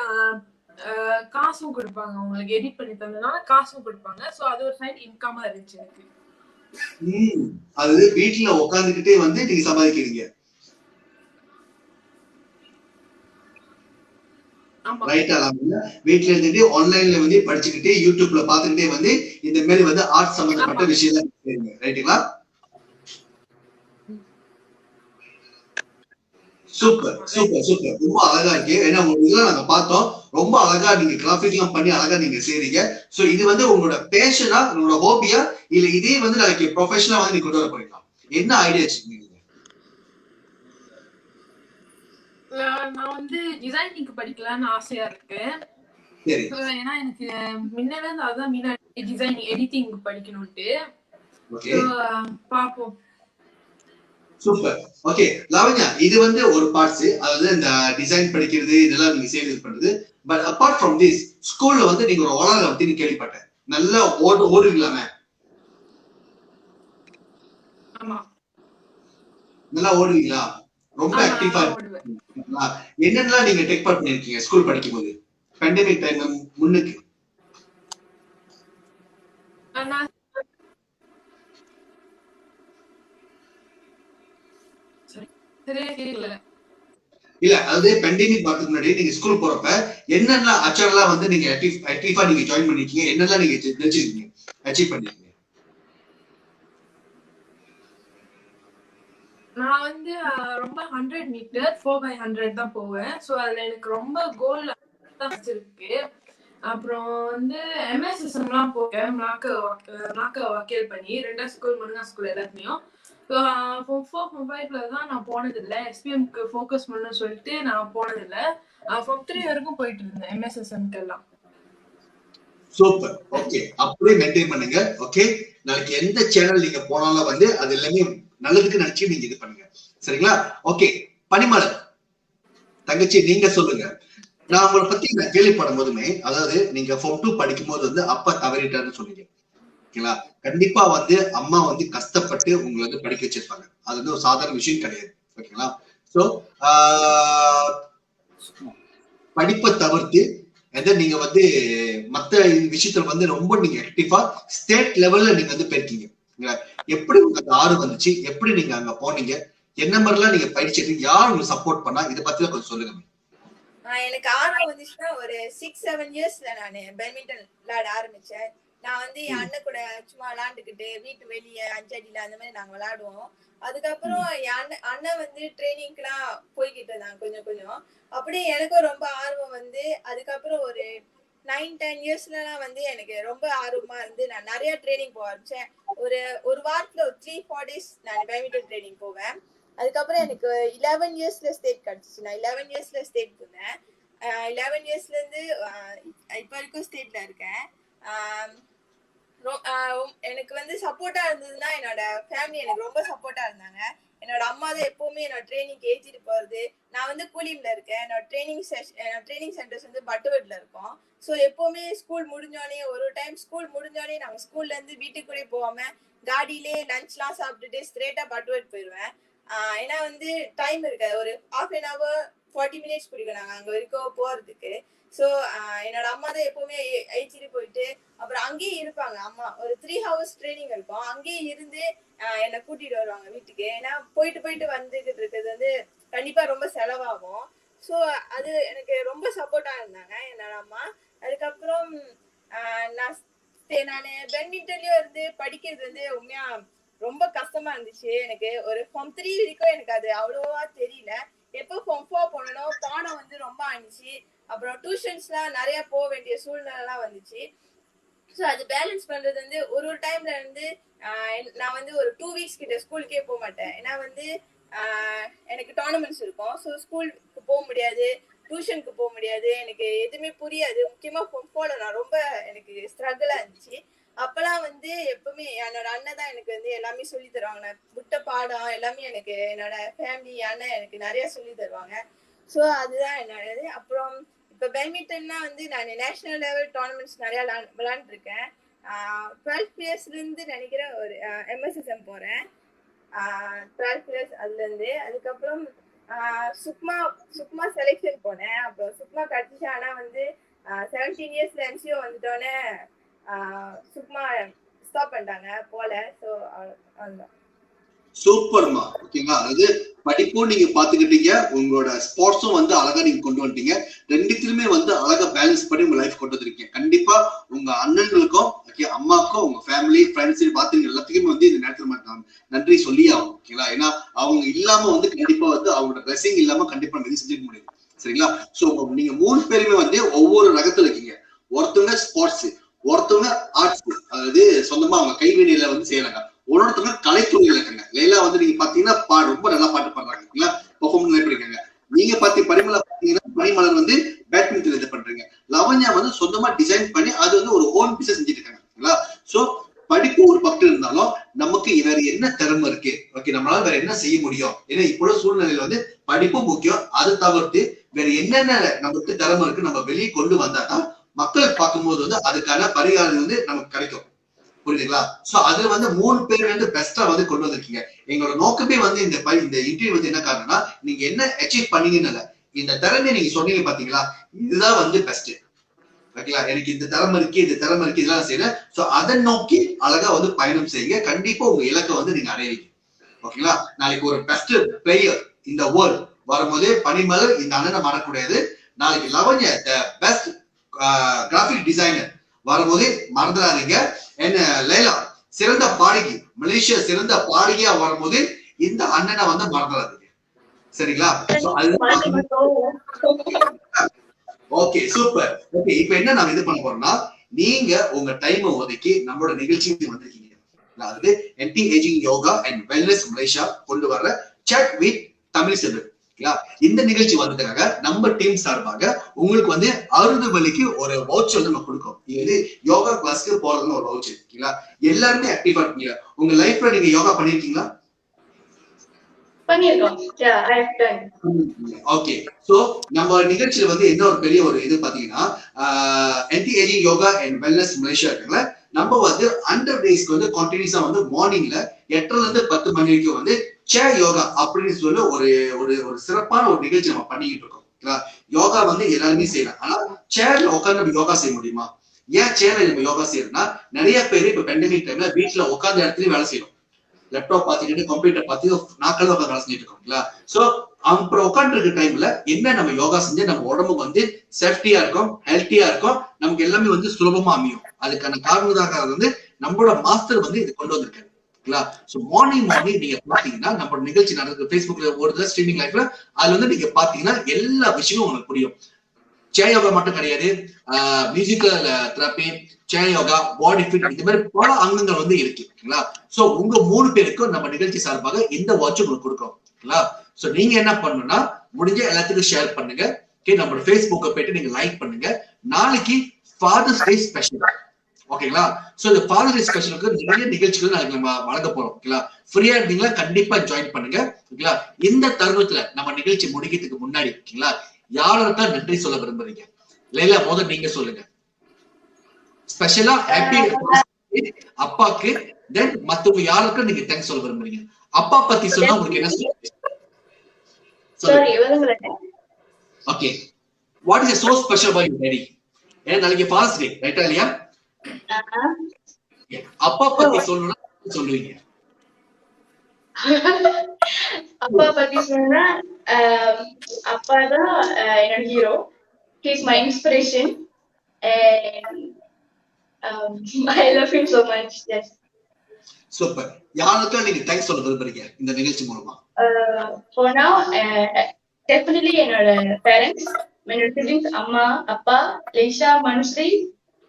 [SPEAKER 5] காசும் கொடுப்பாங்க. உங்களுக்கு எடிட் பண்ணி தந்ததுனால காசும் கொடுப்பாங்க. சோ அது ஒரு சைடு இன்கமா இருந்துச்சு எனக்கு.
[SPEAKER 3] அது வீட்டுல உட்காந்துக்கிட்டே வந்து நீங்க சம்பாதிக்கிறீங்க. ரைட்டா? வீட்டுல இருந்துட்டு ஆன்லைன்ல வந்து படிச்சுக்கிட்டே யூடியூப்ல பாத்துக்கிட்டே வந்து இந்த மாதிரி வந்து ஆர்ட் சம்பந்தப்பட்ட விஷயம் ரைட்டுங்களா? Super super super. ரொம்ப அழகா இருக்கு. ஏன்னா இதெல்லாம் நாங்க பார்த்தோம். ரொம்ப அழகா நீங்க கிராஃபிக் எல்லாம் பண்ணி அழகா நீங்க செய்றீங்க. சோ இது வந்து உங்களோட பேஷனா, உங்களோட ஹாபியா, இல்ல இதே வந்து நாளைக்கு ப்ரொஃபஷனலா வந்து நீங்க கொண்டு வர போறீங்களா? என்ன ஐடியா வச்சிருக்கீங்க?
[SPEAKER 5] நான் வந்து டிசைனிங் படிக்கலாம்னு ஆசையா இருக்கு. ஏன்னா எனக்கு முன்னால இருந்து அதான் மீனா டிசைனிங் எடிட்டிங் படிக்கணும்ட்டு. பாப்போம்.
[SPEAKER 3] சூப்பர். ஓகே லாவண்யா இது வந்து ஒரு பார்ட்ஸ். அதாவது இந்த டிசைன் படிக்கிறது இதெல்லாம் நீங்க சேல்ஸ் பண்றது. பட் அபார்ட் ஃப்ரம் திஸ் ஸ்கூல்ல வந்து நீங்க ஒரு ஓலர் பத்தி கேள்விப்பட்டேன். நல்லா ஓடுவீங்களாமே?
[SPEAKER 5] ஆமா
[SPEAKER 3] நல்லா ஓடுவீங்களா? ரொம்ப ஆக்டிவா இருக்கீங்களா? என்னென்னலாம் நீங்க டேக் பார்ட் பண்ணிருக்கீங்க ஸ்கூல் படிக்கும் போது பேண்டமிக் டைம் முன்னுக்கு? இல்ல அதாவது பேண்டமிக் வரதுக்கு முன்னாடி நீங்க ஸ்கூல் போறப்ப என்னென்ன அச்சர்லாம் வந்து நீங்க ஆக்டிவா நீங்க ஜாயின் பண்ணிருக்கீங்க? என்னெல்லாம் நீங்க நினைச்சிருக்கீங்க அச்சீவ் பண்ணிருக்கீங்க?
[SPEAKER 5] நான் வந்து ரொம்ப 100 மீட்டர் 4x100 தான் போவேன். சோ அதுல எனக்கு ரொம்ப கோல் தான் வச்சிருக்கு. அப்புறம் வந்து MSSM எல்லாம் போட்டேன். நாக்க வக்கீல் பண்ணி 2 ஸ்கூல் முருகா ஸ்கூல் எல்லாத்தையும். Form 4 Form 5 தான் நான் போனது இல்ல. SPMக்கு ஃபோக்கஸ் பண்ணணும்னு சொல்லிட்டு நான் போனது இல்ல. Form 3 வரைக்கும் போயிட்டு இருந்தேன் MSSMக்கு எல்லாம்.
[SPEAKER 3] சூப்பர். ஓகே அப்படியே மெயின்டைன் பண்ணுங்க. ஓகே நாளைக்கு எந்த சேனல் நீங்க போனாலும் வந்து அது எல்லாமே நல்லதுக்கு நினைச்சு நீங்க இது பண்ணுங்க. சரிங்களா? ஓகே பனிமலர் தங்கச்சி நீங்க சொல்லுங்க. நான் உங்களை பத்தி நான் கேள்விப்படும் போதுமே அதாவது நீங்க Form 2 படிக்கும் போது வந்து அப்பா தவறிட்டாருன்னு சொன்னீங்க. ஓகேங்களா? கண்டிப்பா வந்து அம்மா வந்து கஷ்டப்பட்டு உங்களை வந்து படிக்க வச்சிருப்பாங்க. அது வந்து ஒரு சாதாரண விஷயம் கிடையாது. ஓகேங்களா? சோ படிப்பை தவிர்த்து எதை நீங்க வந்து மத்த விஷயத்துல வந்து ரொம்ப நீங்க ஆக்டிவா ஸ்டேட் லெவல்ல நீங்க வந்து போயிருக்கீங்க. எப்படி உங்களுக்கு ஆர்வம் வந்துச்சு? எப்படி நீங்க அங்க போனீங்க? என்ன மாதிரிலாம் நீங்க பயிற்சி யார் உங்களுக்கு சப்போர்ட் பண்ணா? இதை பத்தி கொஞ்சம் சொல்லுங்க.
[SPEAKER 6] எனக்கு ஆர்வம் வந்துச்சுன்னா ஒரு 6-7 இயர்ஸ்ல நான் பேட்மிண்டன் விளையாட ஆரம்பிச்சேன். நான் வந்து என் அண்ணன் கூட சும்மா விளையாண்டுக்கிட்டு வீட்டு வெளியே 5 அடியில அந்த மாதிரி நாங்க விளையாடுவோம். அதுக்கப்புறம் என் அண்ணன் வந்து ட்ரைனிங்க்குலாம் போய்கிட்டு இருந்தாங்க கொஞ்சம் கொஞ்சம். அப்படியே எனக்கும் ரொம்ப ஆர்வம் வந்து அதுக்கப்புறம் ஒரு 9-10 இயர்ஸ்லாம் வந்து எனக்கு ரொம்ப ஆர்வமா இருந்து நான் நிறைய ட்ரைனிங் போக ஆரம்பிச்சேன். ஒரு வாரத்துல ஒரு 3-4 டேஸ் நான் பேட்மிண்டன் ட்ரைனிங் போவேன். அதுக்கப்புறம் எனக்கு 11 இயர்ஸ்ல ஸ்டேட் கிடைச்சிச்சு. நான் 11 இயர்ஸ்ல ஸ்டேட் போனேன். 11 இயர்ஸ்ல இருந்து இப்ப வரைக்கும் ஸ்டேட்ல இருக்கேன். எனக்கு வந்து சப்போர்ட்டா இருந்ததுன்னா என்னோட ஃபேமிலி எனக்கு ரொம்ப சப்போர்ட்டா இருந்தாங்க. என்னோட அம்மா தான் எப்பவுமே என்னோட ட்ரைனிங்க்கு ஏற்றிட்டு போறது. நான் வந்து கூலிம்ல இருக்கேன். என்னோட ட்ரைனிங் சென்டர்ஸ் வந்து பட்டுவட்ல இருக்கும். ஸோ எப்பவுமே ஸ்கூல் முடிஞ்சோடனே ஒரு டைம் ஸ்கூல் முடிஞ்சோடனே நாங்கள் ஸ்கூல்ல இருந்து வீட்டுக்கு கூட போகாம காடியிலே லஞ்ச்லாம் சாப்பிட்டுட்டு ஸ்ட்ரெயிட்டா பட்டுவட் போயிடுவேன். ஏன்னா வந்து டைம் இருக்காது. ஒரு 1/2 hour 40 minutes பிடிக்கும் நாங்கள் அங்கே வரைக்கும் போறதுக்கு. ஸோ என்னோட அம்மா தான் எப்பவுமே அழைச்சிட்டு போயிட்டு அப்புறம் அங்கேயே இருப்பாங்க. அம்மா ஒரு 3 hours ட்ரைனிங் இருக்கும். அங்கேயே இருந்து என்னை கூட்டிட்டு வருவாங்க வீட்டுக்கு. ஏன்னா போயிட்டு வந்துகிட்டு இருக்கிறது வந்து கண்டிப்பா ரொம்ப செலவாகும். ஸோ அது எனக்கு ரொம்ப சப்போர்ட்டா இருந்தாங்க என்னோட அம்மா. அதுக்கப்புறம் நான் பேட்மிண்டன்லயும் இருந்து படிக்கிறது வந்து உண்மையா ரொம்ப கஷ்டமா இருந்துச்சு. எனக்கு ஒரு Form 3 வரைக்கும் எனக்கு அது அவ்வளோவா தெரியல. எப்போ Form 4 போனனோ பாடம் வந்து ரொம்ப ஆனிச்சு. அப்புறம் டியூஷன்ஸ்லாம் நிறைய போக வேண்டிய சூழ்நிலைலாம் வந்துச்சு. ஸோ அது பேலன்ஸ் பண்றது வந்து ஒரு டைம்ல வந்து நான் வந்து ஒரு 2 weeks கிட்ட ஸ்கூலுக்கே போக மாட்டேன். ஏன்னா வந்து எனக்கு டோர்னமெண்ட்ஸ் இருக்கும். ஸோ ஸ்கூலுக்கு போக முடியாது, டியூஷனுக்கு போக முடியாது, எனக்கு எதுவுமே புரியாது. முக்கியமா Form 4 நான் ரொம்ப எனக்கு ஸ்ட்ரகிளா இருந்துச்சு. அப்பெல்லாம் வந்து எப்பவுமே என்னோட அண்ணன் தான் எனக்கு வந்து எல்லாமே சொல்லி தருவாங்க. நான் விட்ட பாடம் எல்லாமே எனக்கு என்னோட ஃபேமிலி அண்ணன் எனக்கு நிறைய சொல்லி தருவாங்க. ஸோ அதுதான் என்னோடது. அப்புறம் இப்போ பேட்மிண்டன்னா வந்து நான் நேஷனல் லெவல் டோர்னமெண்ட்ஸ் நிறைய விளையாண்டுருக்கேன். 12 இயர்ஸ்ல இருந்து நினைக்கிறேன் ஒரு MSSM போறேன். 12 இயர்ஸ் அதுல இருந்து. அதுக்கப்புறம் சுக்மா செலெக்ஷன் போனேன். அப்புறம் சுக்மா கிடைச்சிச்சு. ஆனா வந்து 17 இயர்ஸ்ல MCO வந்துட்டோன்னே சுக்மா ஸ்டாப் பண்ணிட்டாங்க போல. ஸோ அதுதான்.
[SPEAKER 3] சூப்பர்மா. ஓகேங்களா, அதாவது படிப்பும் நீங்க பாத்துக்கிட்டீங்க, உங்களோட ஸ்போர்ட்ஸும் வந்து அழகா நீங்க கொண்டு வந்துட்டீங்க. ரெண்டுத்திலுமே வந்து அழகா பேலன்ஸ் பண்ணி உங்க லைஃப் கொண்டு வந்திருக்கீங்க. கண்டிப்பா உங்க அண்ணன்களுக்கும் அம்மாக்கும் உங்க ஃபேமிலி ஃப்ரெண்ட்ஸ் பாத்துங்க எல்லாத்துக்குமே வந்து இந்த நேரத்துல நன்றி சொல்லி ஆகும். ஓகேங்களா, ஏன்னா அவங்க இல்லாம வந்து கண்டிப்பா வந்து அவங்களோட பிளஸிங் இல்லாம கண்டிப்பா எதுவும் செஞ்சுக்க முடியும். சரிங்களா. சோ நீங்க 3 பேருமே வந்து ஒவ்வொரு ரகத்துல இருக்கீங்க. ஒருத்தவங்க ஸ்போர்ட்ஸ், ஒருத்தவங்க ஆர்ட்ஸ், அதாவது சொந்தமா அவங்க கைவினையில வந்து செய்யறாங்க. ஒன்னொருத்தவங்க கலைத்துறையில இருக்காங்க. லைலா வந்து நீங்க பாத்தீங்கன்னா ரொம்ப நல்லா பாட்டு பாடுறாங்க, பெர்ஃபார்மன்ஸ் பண்ணிருக்காங்க. நீங்க பாத்தீங்கன்னா பனிமலர் வந்து பேட்மிண்டன் இது பண்றீங்க. லவன்யா வந்து சொந்தமா டிசைன் பண்ணி அது வந்து ஒரு ஓன் பிசினஸ் செஞ்சுட்டு இருக்காங்க. சோ படிப்பு ஒரு பக்கம் இருந்தாலும் நமக்கு வேற என்ன திறமை இருக்கு, ஓகே, நம்மளால வேற என்ன செய்ய முடியும். ஏன்னா இப்போ சூழ்நிலையில வந்து படிப்பு முக்கியம். அதை தவிர்த்து வேற என்னென்ன நமக்கு திறமை இருக்கு நம்ம வெளியே கொண்டு வந்தாதான் மக்களுக்கு பார்க்கும்போது வந்து அதுக்கான பரிகாரம் வந்து நமக்கு கிடைக்கும். புரியுதுங்களா. சோ அதுல வந்து 3 பேர் வந்து பெஸ்டா வந்து கொண்டு வந்திருக்கீங்க. எங்களோட நோக்கமே வந்து இந்த இன்டர்வியூ வந்து என்ன காரணம்னா நீங்க என்ன அச்சீவ் பண்ணீங்கன்னு இந்த திறமையை நீங்க சொன்னீங்க பாத்தீங்களா, இதுதான் வந்து பெஸ்ட். ஓகேங்களா, எனக்கு இந்த திறமை இருக்கு, இந்த திறமை இருக்கு, இதெல்லாம் செய்யறேன். சோ அதை நோக்கி அழகா வந்து பயணம் செய்யுங்க. கண்டிப்பா உங்க இலக்கை வந்து நீங்க அடைவீங்க. ஓகேங்களா. நாளைக்கு ஒரு பெஸ்ட் பிளேயர் இந்த வேர்ல்ட் வரும்போது பனிமலர் இந்த அண்ணனை மறக்கூடாது. நாளைக்கு லவன்யா பெஸ்ட் கிராபிக் டிசைனர் வரும்போது மறந்துடாதீங்க. என்ன லைலா சிறந்த பாடகி, மலேசியா சிறந்த பாடகியா வரும்போது இந்த அண்ணனை வந்து மறந்துடாதீங்க. சரிங்களா. Okay, super. ஓகே, இப்ப என்ன நாம இது பண்ண போறோம்னா நீங்க உங்க டைம் ஒதுக்கி நம்மளோட நிகழ்ச்சிக்கு வந்திருக்கீங்க. அதாவது anti aging yoga and wellness Malaysia கொண்டு வர்ற chat with தமிழ் செல்வன். இந்த நிகழ்ச்சி வந்ததுக்காக நம்ம டீம் சார்பாக உங்களுக்கு வந்து 60 வழிக்கு ஒரு வவுச்சர் நம்ம கொடுக்கும். இது யோகா கிளாஸ்க்கு போறதுன்னு ஒரு வவுச்சர். ஓகேங்களா, எல்லாருமே ஆக்டிவா இருக்கீங்க. உங்க லைஃப்ல நீங்க யோகா பண்ணிருக்கீங்களா? ஓகே. சோ நம்ம நிகழ்ச்சியில வந்து என்ன ஒரு பெரிய ஒரு இது பாத்தீங்கன்னா anti aging yoga and wellness Malaysia இருக்குல்ல, நம்ம வந்து 100 டேஸ்க்கு வந்து கண்டினியூஸா வந்து மார்னிங்ல 8:00 இருந்து 10 மணி வரைக்கும் வந்து சேர் யோகா அப்படின்னு சொல்லி ஒரு சிறப்பான ஒரு நிகழ்ச்சி நம்ம பண்ணிக்கிட்டு இருக்கோம். யோகா வந்து எல்லாருமே செய்யலாம். ஆனா சேர்ல உட்காந்து நம்ம யோகா செய்ய முடியுமா? ஏன் சேர்ல நம்ம யோகா செய்யறோம்னா நிறைய பேர் இப்ப பெண்டமிக் டைம்ல வீட்டுல உட்கார்ந்த இடத்துலயும் வேலை செய்யணும். லேப்டாப் பார்த்துக்கிட்டு கம்ப்யூட்டர் பார்த்து நாட்கள் உட்காந்து வேலை செஞ்சுட்டு இருக்கோம். சோ அப்புறம் உட்காந்து இருக்க டைம்ல என்ன நம்ம யோகா செஞ்சு நம்ம உடம்புக்கு வந்து சேஃப்டியா இருக்கும், ஹெல்த்தியா இருக்கும், நமக்கு எல்லாமே வந்து சுலபமா அமையும். அதுக்கான காரணமாக வந்து நம்மளோட மாஸ்டர் வந்து இது கொண்டு வந்திருக்காரு. மார்னிங் நீங்க பாத்தீங்கன்னா நம்ம நிகழ்ச்சி நடக்குது Facebookல ஒரு ஸ்ட்ரீமிங் லைவ்ல, அதுல வந்து நீங்க பாத்தீங்கன்னா எல்லா விஷயமும் உங்களுக்கு புரியும். சேர் யோகா மட்டும் கிடையாது, மியூசிக்கல் தெரப்பி, சேர் யோகா, பாடி ஃபிட், இந்த மாதிரி பல அங்கங்கள் வந்து இருக்குங்களா. சோ உங்க 3 பேருக்கும் நம்ம நிகழ்ச்சி சார்பாக இந்த வாட்ச் உங்களுக்கு கொடுக்குறோம். சோ நீங்க என்ன பண்ணணும்னா முடிஞ்ச எல்லாத்துக்கும் ஷேர் பண்ணுங்க. நம்மளோட Facebook'ை போயிட்டு நீங்க லைக் பண்ணுங்க. நாளைக்கு ஃபாதர்ஸ் டே ஸ்பெஷல், ஓகேங்களா. சோ இந்த ஃபாதர்ஸ் டே ஸ்பெஷலுக்கு நிறைய நிகழ்ச்சிகள் நாளைக்கு நம்ம வழங்க போறோம். ஓகேங்களா, ஃப்ரீயா இருந்தீங்களா கண்டிப்பா ஜாயின் பண்ணுங்க. ஓகேங்களா, இந்த தருணத்துல நம்ம நிகழ்ச்சி முடிக்கிறதுக்கு முன்னாடி ஓகேங்களா யாருக்கு நன்றி சொல்ல விரும்புறீங்க? லைலா முதல்ல நீங்க சொல்லுங்க. ஸ்பெஷலா ஹாப்பி அப்பாக்கு, தென் மத்தவங்க யாருக்கு நீங்க தேங்க்ஸ் சொல்ல விரும்புறீங்க? அப்பா பத்தி சொன்னா உங்களுக்கு என்ன சொல்லுங்க? Okay, what is so special about your daddy? ஏன்னா நாளைக்கு ஃபாதர்ஸ் டே ரைட்டா இல்லையா? அப்பா பத்தி சொல்லணும்னா சொல்லுவீங்க?
[SPEAKER 4] அப்பா பத்தி சொன்னா அப்பா தான் என்னோட hero. He is my inspiration and I love him so much. Yes.
[SPEAKER 3] Super. யாருக்கு நீங்க தேங்க்ஸ் சொல்ல விரும்புறீங்க இந்த நிகழ்ச்சி மூலமா?
[SPEAKER 4] For now, definitely என்னோட parents, என்னோட siblings, அம்மா, அப்பா, லேஷா, மனுஸ்ரீ,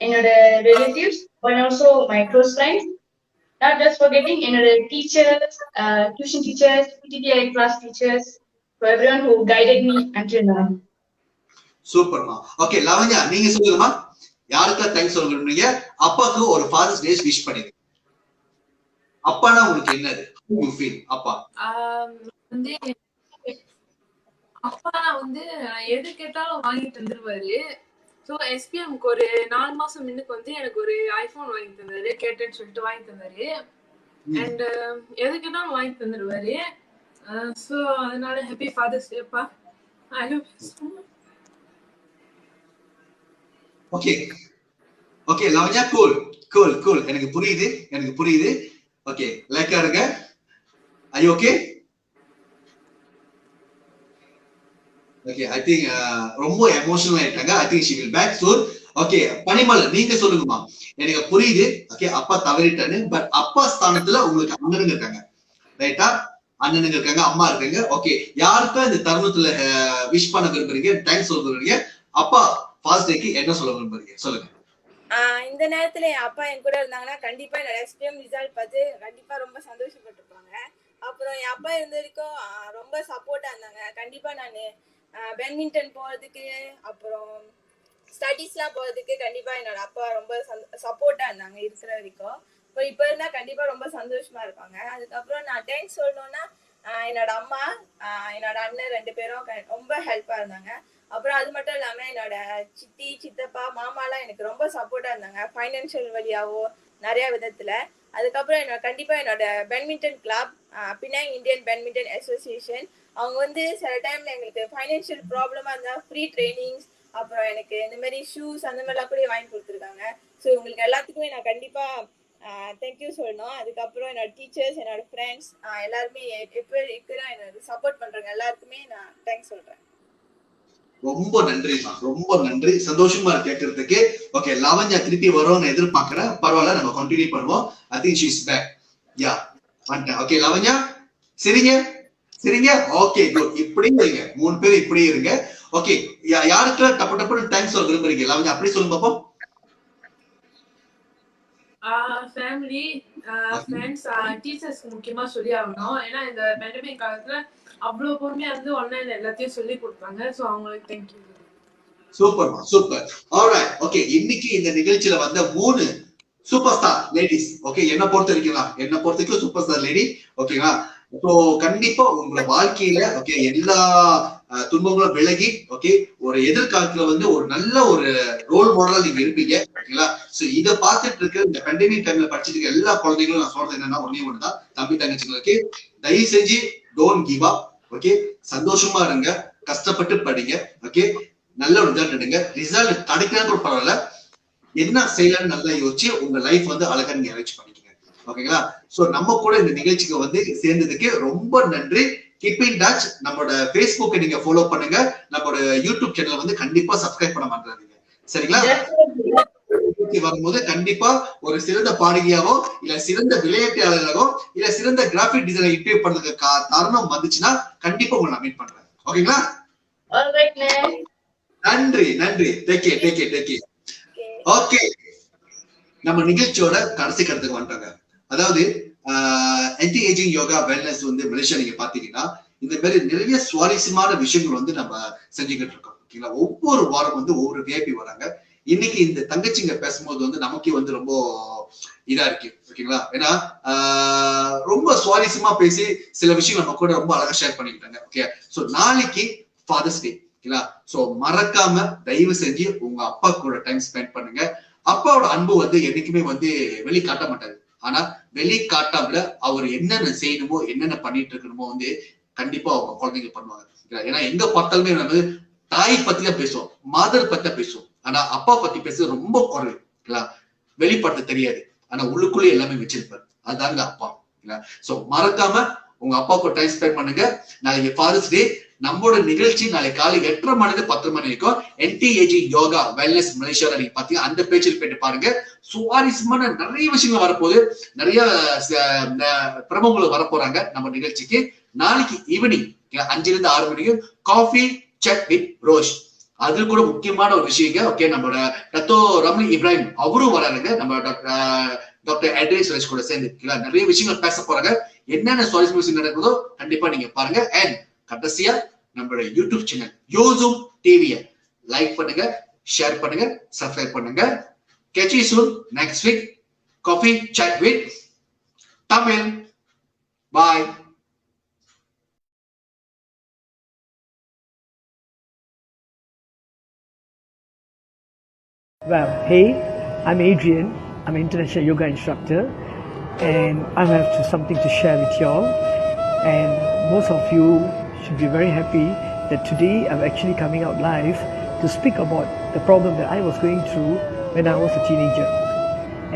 [SPEAKER 4] என்னோட relatives, but also my close friends. Not just forgetting என்னோட teachers, tuition teachers, PTTI class teachers, for everyone who guided me until now.
[SPEAKER 3] சூப்பர்மா. ஓகே லாவண்யா நீங்க சொல்லுங்கம்மா, யாருக்கு தேங்க்ஸ் சொல்ல விரும்புறீங்க? அப்பாக்கு ஒரு ஃபாதர்ஸ் டே விஷ் பண்ணிடுங்க. அப்பானா உங்களுக்கு என்னது? How you feel அப்பா?
[SPEAKER 5] வந்து அப்பா வந்து எது கேட்டாலும் வாங்கி தந்துருவாரு. ஸோ எஸ்பிஎம்க்கு ஒரு 4 மாசம் முன்னுக்கு வந்து எனக்கு ஒரு ஐபோன் வாங்கி தந்தாரு, கேட்டேன்னு சொல்லிட்டு வாங்கி தந்தாரு. அண்ட் எது கேட்டாலும் வாங்கி தந்துருவாரு. ஸோ அதனால ஹாப்பி ஃபாதர்ஸ் டேப்பா. I love you so much.
[SPEAKER 3] Okay okay Lavanya, cool cool cool, எனக்கு புரியுது. ஓகே லைக்கா இருங்க. I okay okay. I think ரொம்ப எமோஷனல் ஆயிட்டாங்க. I think she will back soon. Okay Panimal நீங்க சொல்லுங்கம்மா. எனக்கு புரியுது ஓகே அப்பா தவறிட்டாரு, பட் அப்பா ஸ்தானத்துல உங்களுக்கு அண்ணனுங்க இருக்காங்க ரைட்டா? அண்ணனுங்க இருக்காங்க, அம்மா இருக்காங்க. ஓகே யாருக்கும் இந்த தருணத்துல விஷ் பண்ண விரும்புறீங்க, தேங்க்ஸ் சொல்ல விரும்புறீங்க? அப்பா ஃபாதர்ஸ் டேக்கு என்ன சொல்ல விரும்புறீங்க சொல்லுங்க.
[SPEAKER 6] இந்த நேரத்துல என் அப்பா என் கூட இருந்தாங்கன்னா கண்டிப்பா என்னோட எஸ்பிஎம் ரிசல்ட் பார்த்து கண்டிப்பா ரொம்ப சந்தோஷப்பட்டிருப்பாங்க. அப்புறம் என் அப்பா இருந்த வரைக்கும் ரொம்ப சப்போர்ட்டா இருந்தாங்க. கண்டிப்பா நான் பேட்மிண்டன் போறதுக்கு அப்புறம் ஸ்டடீஸ்லாம் போறதுக்கு கண்டிப்பா என்னோட அப்பா ரொம்ப சப்போர்ட்டா இருந்தாங்க இருக்கிற வரைக்கும். இப்போ இருந்தா கண்டிப்பா ரொம்ப சந்தோஷமா இருப்பாங்க. அதுக்கப்புறம் நான் தேங்க்ஸ் சொல்லணும்னா என்னோட அம்மா, என்னோட அண்ணன் 2 பேரும் ரொம்ப ஹெல்ப்பா இருந்தாங்க. அப்புறம் அது மட்டும் இல்லாம என்னோட சித்தி, சித்தப்பா, மாமாலாம் எனக்கு ரொம்ப சப்போர்ட்டா இருந்தாங்க, ஃபைனான்சியல் வழியாவோ நிறைய விதத்துல. அதுக்கப்புறம் கண்டிப்பா என்னோட badminton club, Penang Indian badminton association, அவங்க வந்து சில டைம்ல எங்களுக்கு ஃபைனான்சியல் ப்ராப்ளமா இருந்தா ஃப்ரீ ட்ரைனிங்ஸ், அப்புறம் எனக்கு இந்த மாதிரி ஷூஸ் அந்த மாதிரிலாம் கூட வாங்கி கொடுத்துருக்காங்க. ஸோ உங்களுக்கு எல்லாத்துக்குமே நான் கண்டிப்பா தேங்க்யூ சொல்லணும். அதுக்கப்புறம் என்னோட டீச்சர்ஸ், என்னோட ஃப்ரெண்ட்ஸ் எல்லாருமே எப்போ என்னோட சப்போர்ட் பண்றாங்க எல்லாருக்குமே நான் தேங்க்ஸ் சொல்றேன்.
[SPEAKER 3] ரொம்ப நன்றிமா, ரொம்ப நன்றி. சந்தோஷமா கேட்கறதுக்கு. ஓகே லாவண்யா திருப்பி வரும்னு எதிர்பார்க்கிறேன். பரவாயில்ல, நம்ம கண்டினியூ பண்ணுவோம். I think she is back. Yeah வந்துட்டேன். ஓகே லாவண்யா சரிங்க. Okay good. இப்படியே இருங்க, 3 பேர் இப்படியே இருங்க. ஓகே யாருக்கு டப்பு தேங்க்ஸ் சொல்ல விரும்புறீங்க? லாவண்யா அப்படி சொல்லுங்க பாப்போம்.
[SPEAKER 5] ஃபேமிலி, ஃப்ரெண்ட்ஸ், டீச்சர்ஸ் முக்கியமா சொல்லி ஆகணும். ஏன்னா இந்த பேண்டமிக் காலத்துல அவ்வளவு பொறுமையா இருந்து ஆன்லைன்ல எல்லாத்தையும் சொல்லி கொடுத்தாங்க. சோ அவங்களுக்கு தேங்க்யூ.
[SPEAKER 3] சூப்பர்மா, சூப்பர். ஆல்ரைட். ஓகே இன்னைக்கு இந்த நிகழ்ச்சியில வந்த 3 சூப்பர் ஸ்டார் லேடிஸ். ஓகே என்ன பொறுத்த வரைக்கும் சூப்பர் ஸ்டார் லேடி. ஓகேங்களா? சோ கண்டிப்பா உங்களோட வாழ்க்கையில ஓகே எல்லா துன்பங்களும் விலகி ஓகே ஒரு எதிர்காலத்துல வந்து ஒரு நல்ல ஒரு ரோல் மாடலா நீங்க இருப்பீங்க. ஓகேங்களா? சோ இத பார்த்துட்டு இருக்க இந்த பேண்டமிக் டைம்ல படிச்சிட்டு இருக்க எல்லா குழந்தைகளும் நான் சொல்றது என்னன்னா ஒண்ணுதான், தம்பி தங்கச்சிங்களுக்கு தயவு செஞ்சு டோன்ட் கிவ் அப். ஓகே சந்தோஷமா இருங்க, கஷ்டப்பட்டு படிங்க. ஓகே நல்ல ஒரு ரிசல்ட் எடுங்க. ரிசல்ட் கிடைக்கலன்னு கூட பரவாயில்ல, என்ன செய்யலாம்னு நல்லா யோசிச்சு உங்க லைஃப் வந்து அழகா நீங்க அரேஞ்ச் பண்ணிக்கங்க. ஓகேங்களா? சோ நம்ம கூட இந்த நிகழ்ச்சிக்கு வந்து சேர்ந்ததுக்கு ரொம்ப நன்றி. Keep in touch. நம்மளோட Facebook நீங்க ஃபாலோ பண்ணுங்க. நம்மளோட யூடியூப் சேனல் வந்து கண்டிப்பா சப்ஸ்கிரைப் பண்ண மாட்டாதீங்க. சரிங்களா? நிகழ்ச்சி வரும்போது கண்டிப்பா ஒரு சிறந்த பாடகியாவோ இல்ல சிறந்த விளையாட்டாளராகவோ இல்ல சிறந்த கிராஃபிக் டிசைனர் இன்டர்வியூ பண்றதுக்கு தருணம் வந்துச்சுன்னா கண்டிப்பா உங்களை நான் மீட் பண்றேன். ஓகேங்களா? நன்றி நன்றி. Take care. ஓகே, நம்ம நிகழ்ச்சியோட கடைசி கட்டத்துக்கு வந்துட்டாங்க. அதாவது ஆன்டி ஏஜிங் யோகா வெல்னஸ் வந்து மலேசியா நீங்க பாத்தீங்கன்னா இந்த மாதிரி நிறைய சுவாரஸ்யமான விஷயங்கள் வந்து நம்ம செஞ்சுக்கிட்டு இருக்கோம். ஓகேங்களா? ஒவ்வொரு வாரம் வந்து ஒவ்வொரு விஐபி வராங்க. இன்னைக்கு இந்த தங்கச்சிங்க பேசும்போது வந்து நமக்கே வந்து ரொம்ப இதா இருக்கு. ஓகேங்களா? ஏன்னா ரொம்ப சுவாரஸ்யமா பேசி சில விஷயங்கள் நம்ம கூட ரொம்ப அழகா ஷேர் பண்ணிக்கிட்டாங்க. ஓகே, சோ நாளைக்கு ஃபாதர்ஸ் டே. ஓகேங்களா? சோ மறக்காம தயவு செஞ்சு உங்க அப்பா கூட டைம் ஸ்பெண்ட் பண்ணுங்க. அப்பாவோட அன்பு வந்து என்னைக்குமே வந்து வெளி காட்ட மாட்டாரு. ஆனா வெளி காட்டாமல அவர் என்னென்ன செய்யணுமோ என்னென்ன பண்ணிட்டு இருக்கணுமோ வந்து கண்டிப்பா அவங்க குழந்தைங்க பண்ணுவாங்க. ஏன்னா எங்க பார்த்தாலுமே நம்ம தாய் பத்தி தான் பேசுவோம், மதர் பத்தி பேசுவோம். ஆனா அப்பா பத்தி பேசுறது ரொம்ப குறைவு. வெளிப்படுத்த தெரியாது, ஆனா உள்ளுக்குள்ளே எல்லாமே வச்சிருப்பாரு. அதுதாங்க அப்பா. சோ மறக்காம உங்க அப்பாவுக்கு டைம் ஸ்பெண்ட் பண்ணுங்க. நாளைக்கு ஃபாதர்ஸ் டே. நம்மளோட நிகழ்ச்சி நாளை காலை 8:30 மணிக்கு 10 மணி வரைக்கும் NTAG யோகா வெல்னஸ் மலேசியால நீங்க பாத்தீங்க. அந்த பேஜில் போயிட்டு பாருங்க. சுவாரஸ்யமான நிறைய விஷயங்கள் வரப்போகுது. நிறைய பிரமுகர்கள் வரப்போறாங்க நம்ம நிகழ்ச்சிக்கு. நாளைக்கு ஈவினிங் 5 to 6 மணிக்கு காஃபி செக் வித் ரோஷ். அது கூட முக்கியமான ஒரு விஷயங்க. ஓகே, நம்மளோட டாக்டர் ரம்லி இப்ராஹிம் அவரும் வராருங்க. நம்ம டாக்டர் அட்ரேஸ் சுரேஷ் கூட சேர்ந்து நிறைய விஷயங்கள் பேச போறாங்க. என்னென்ன சுவாரஸ்ய விஷயம் நடக்குதோ கண்டிப்பா நீங்க பாருங்க. அண்ட் கடைசியா நம்மளோட யூடியூப் சேனல் யோசூம் டிவியை லைக் பண்ணுங்க, ஷேர் பண்ணுங்க, சப்ஸ்கிரைப் பண்ணுங்க. Catch you soon next week. Coffee chat with Tamil. Bye.
[SPEAKER 1] Well, hey, I'm Adrian. I'm an international yoga instructor, and I have something to share with y'all. And most of you should be very happy that today I'm actually coming out live to speak about the problem that I was going through when I was a teenager.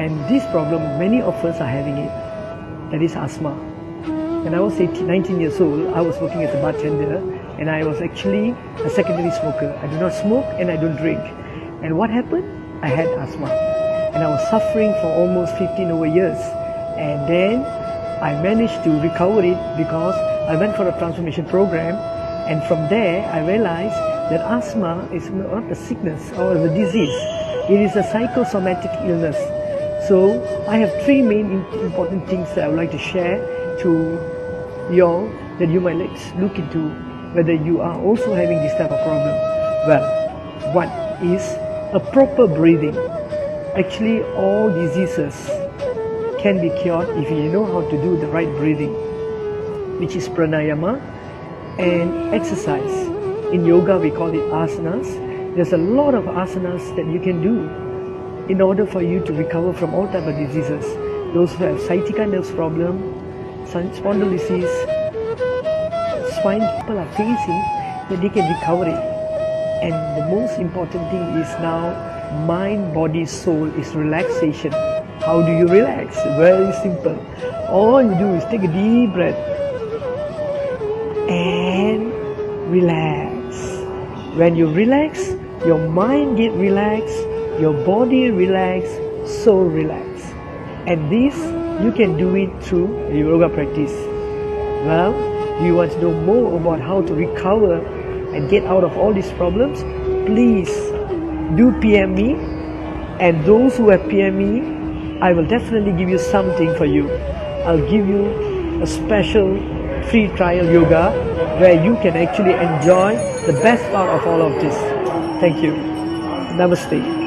[SPEAKER 1] And this problem, many of us are having it. That is asthma. When I was 19 years old, I was working as a bartender, and I was actually a secondary smoker. I do not smoke and I don't drink. And what happened? I had asthma. And I was suffering for almost 15 over years. And then I managed to recover it because I went for a transformation program, and from there I realized that asthma is not a sickness or a disease. It is a psychosomatic illness. So I have 3 main important things that I would like to share to y'all that you might look into whether you are also having this type of problem. Well, what is a proper breathing? Actually, all diseases can be cured if you know how to do the right breathing, which is pranayama, and exercise. In yoga we call it asanas. There's a lot of asanas that you can do in order for you to recover from all type of diseases. Those who have sciatica nerves problem, spondylosis, spine people are facing, that they can recover it. And the most important thing is now mind, body, soul is relaxation. How do you relax? Very simple. All you do is take a deep breath and relax. When you relax, your mind get relaxed, your body relax, soul relax. And this, you can do it through yoga practice. Well, do you want to know more about how to recover and get out of all these problems? Please do PM me, and those who have PM me, I will definitely give you something for you. I'll give you a special free trial yoga where you can actually enjoy the best part of all of this. Thank you. Namaste.